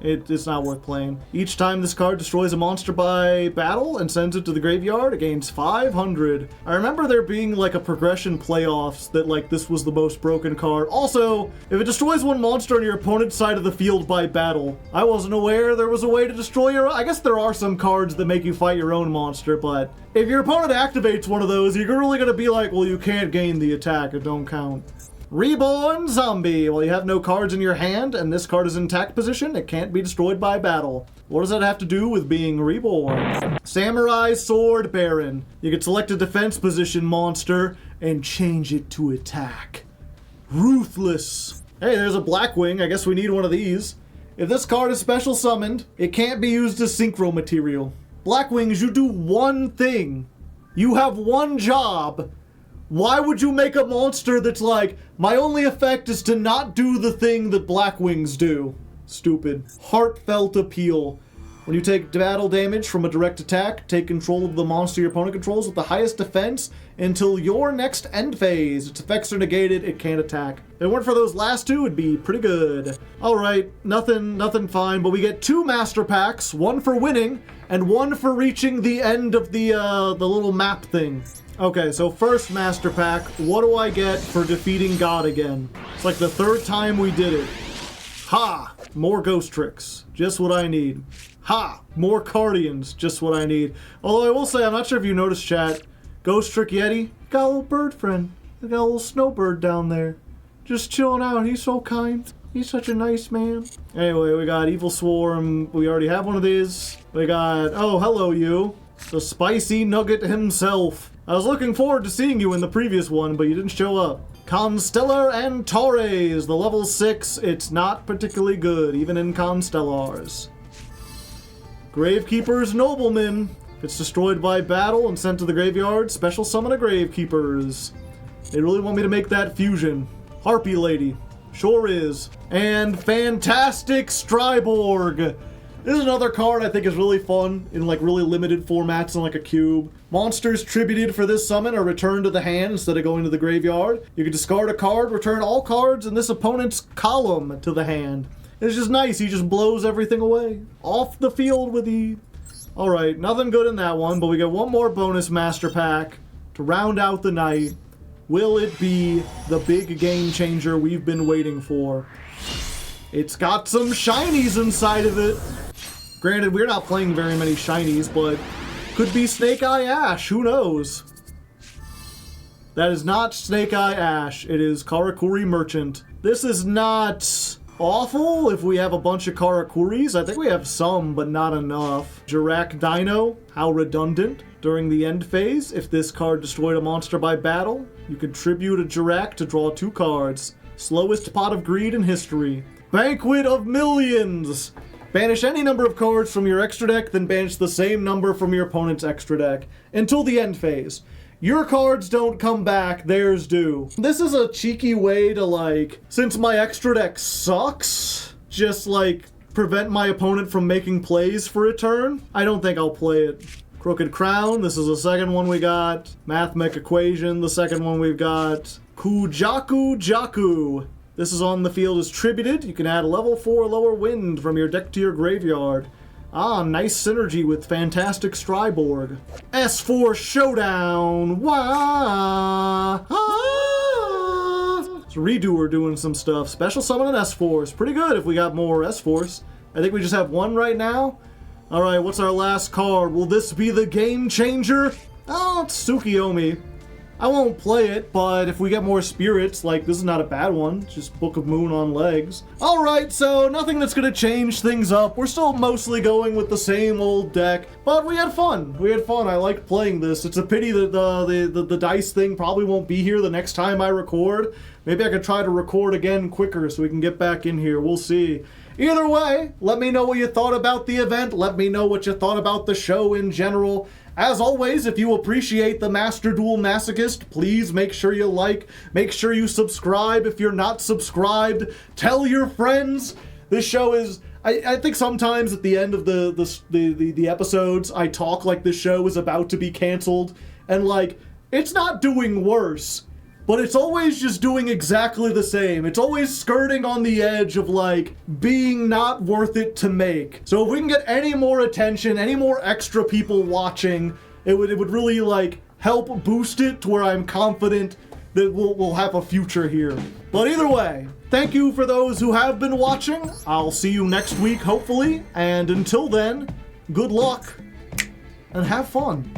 It's not worth playing. Each time this card destroys a monster by battle and sends it to the graveyard, it gains 500. I remember there being like a progression playoffs that like this was the most broken card. Also, if it destroys 1 monster on your opponent's side of the field by battle, I wasn't aware there was a way to destroy your... I guess there are some cards that make you fight your own monster, but if your opponent activates one of those, you're really gonna be like, well, you can't gain the attack, it don't count. Reborn Zombie. Well, you have no cards in your hand, and this card is in attack position. It can't be destroyed by battle. What does that have to do with being reborn? Samurai Sword Baron. You can select a defense position monster and change it to attack. Ruthless. Hey, there's a Blackwing. I guess we need one of these. If this card is special summoned, it can't be used as synchro material. Blackwings, you do one thing. You have one job. Why would you make a monster that's like, my only effect is to not do the thing that Blackwings do? Stupid. Heartfelt Appeal. When you take battle damage from a direct attack, take control of the monster your opponent controls with the highest defense until your next end phase. Its effects are negated, it can't attack. If it weren't for those last 2, it'd be pretty good. Alright, nothing fine, but we get 2 master packs, 1 for winning, and 1 for reaching the end of the little map thing. Okay, so first master pack, what do I get for defeating God again? It's like the 3rd time we did it. Ha! More ghost tricks. Just what I need. Ha! More Cardians, just what I need. Although I will say, I'm not sure if you noticed, chat, Ghost Trick Yeti got a little bird friend. They got a little snowbird down there. Just chilling out. He's so kind. He's such a nice man. Anyway, we got Evil Swarm. We already have one of these. We got, oh, hello you. The Spicy Nugget himself. I was looking forward to seeing you in the previous one, but you didn't show up. Constellar and Torres, the level 6. It's not particularly good, even in Constellars. Gravekeeper's Nobleman. If it's destroyed by battle and sent to the graveyard, special summon a Gravekeeper's. They really want me to make that fusion. Harpy Lady. Sure is. And Fantastic Stryborg. This is another card I think is really fun in like really limited formats in like a cube. Monsters tributed for this summon are returned to the hand instead of going to the graveyard. You can discard a card, return all cards in this opponent's column to the hand. It's just nice, he just blows everything away. Off the field with the... Alright, nothing good in that one, but we get one more bonus master pack to round out the night. Will it be the big game changer we've been waiting for? It's got some shinies inside of it. Granted, we're not playing very many shinies, but could be Snake Eye Ash, who knows? That is not Snake Eye Ash, it is Karakuri Merchant. This is not awful if we have a bunch of Karakuris. I think we have some, but not enough. Jirak Dino, how redundant. During the end phase, if this card destroyed a monster by battle, you can tribute a Jirak to draw 2 cards. Slowest pot of greed in history. Banquet of Millions! Banish any number of cards from your extra deck, then banish the same number from your opponent's extra deck. Until the end phase. Your cards don't come back, theirs do. This is a cheeky way to, like, since my extra deck sucks, just, like, prevent my opponent from making plays for a turn. I don't think I'll play it. Crooked Crown, this is the second one we got. Mathmech Equation, the second one we've got. Kujaku Jaku. This is on the field as tributed. You can add a level 4 lower wind from your deck to your graveyard. Ah, nice synergy with Fantastic Stryborg. S4 Showdown! Wah! Ah! It's Redoer doing some stuff. Special summon an S4. Pretty good if we got more S4s. I think we just have one right now. Alright, what's our last card? Will this be the game changer? Oh, it's Tsukiyomi. I won't play it, but if we get more spirits, like, this is not a bad one. Just Book of Moon on legs. Alright, so nothing that's gonna change things up. We're still mostly going with the same old deck, but we had fun. We had fun. I liked playing this. It's a pity that the dice thing probably won't be here the next time I record. Maybe I could try to record again quicker so we can get back in here. We'll see. Either way, let me know what you thought about the event. Let me know what you thought about the show in general. As always, if you appreciate the Master Duel Masochist, please make sure you like, make sure you subscribe if you're not subscribed. Tell your friends. This show is... I think sometimes at the end of the episodes, I talk like this show is about to be canceled. And, like, it's not doing worse. But it's always just doing exactly the same. It's always skirting on the edge of, like, being not worth it to make. So if we can get any more attention, any more extra people watching, it would really, like, help boost it to where I'm confident that we'll have a future here. But either way, thank you for those who have been watching. I'll see you next week, hopefully. And until then, good luck and have fun.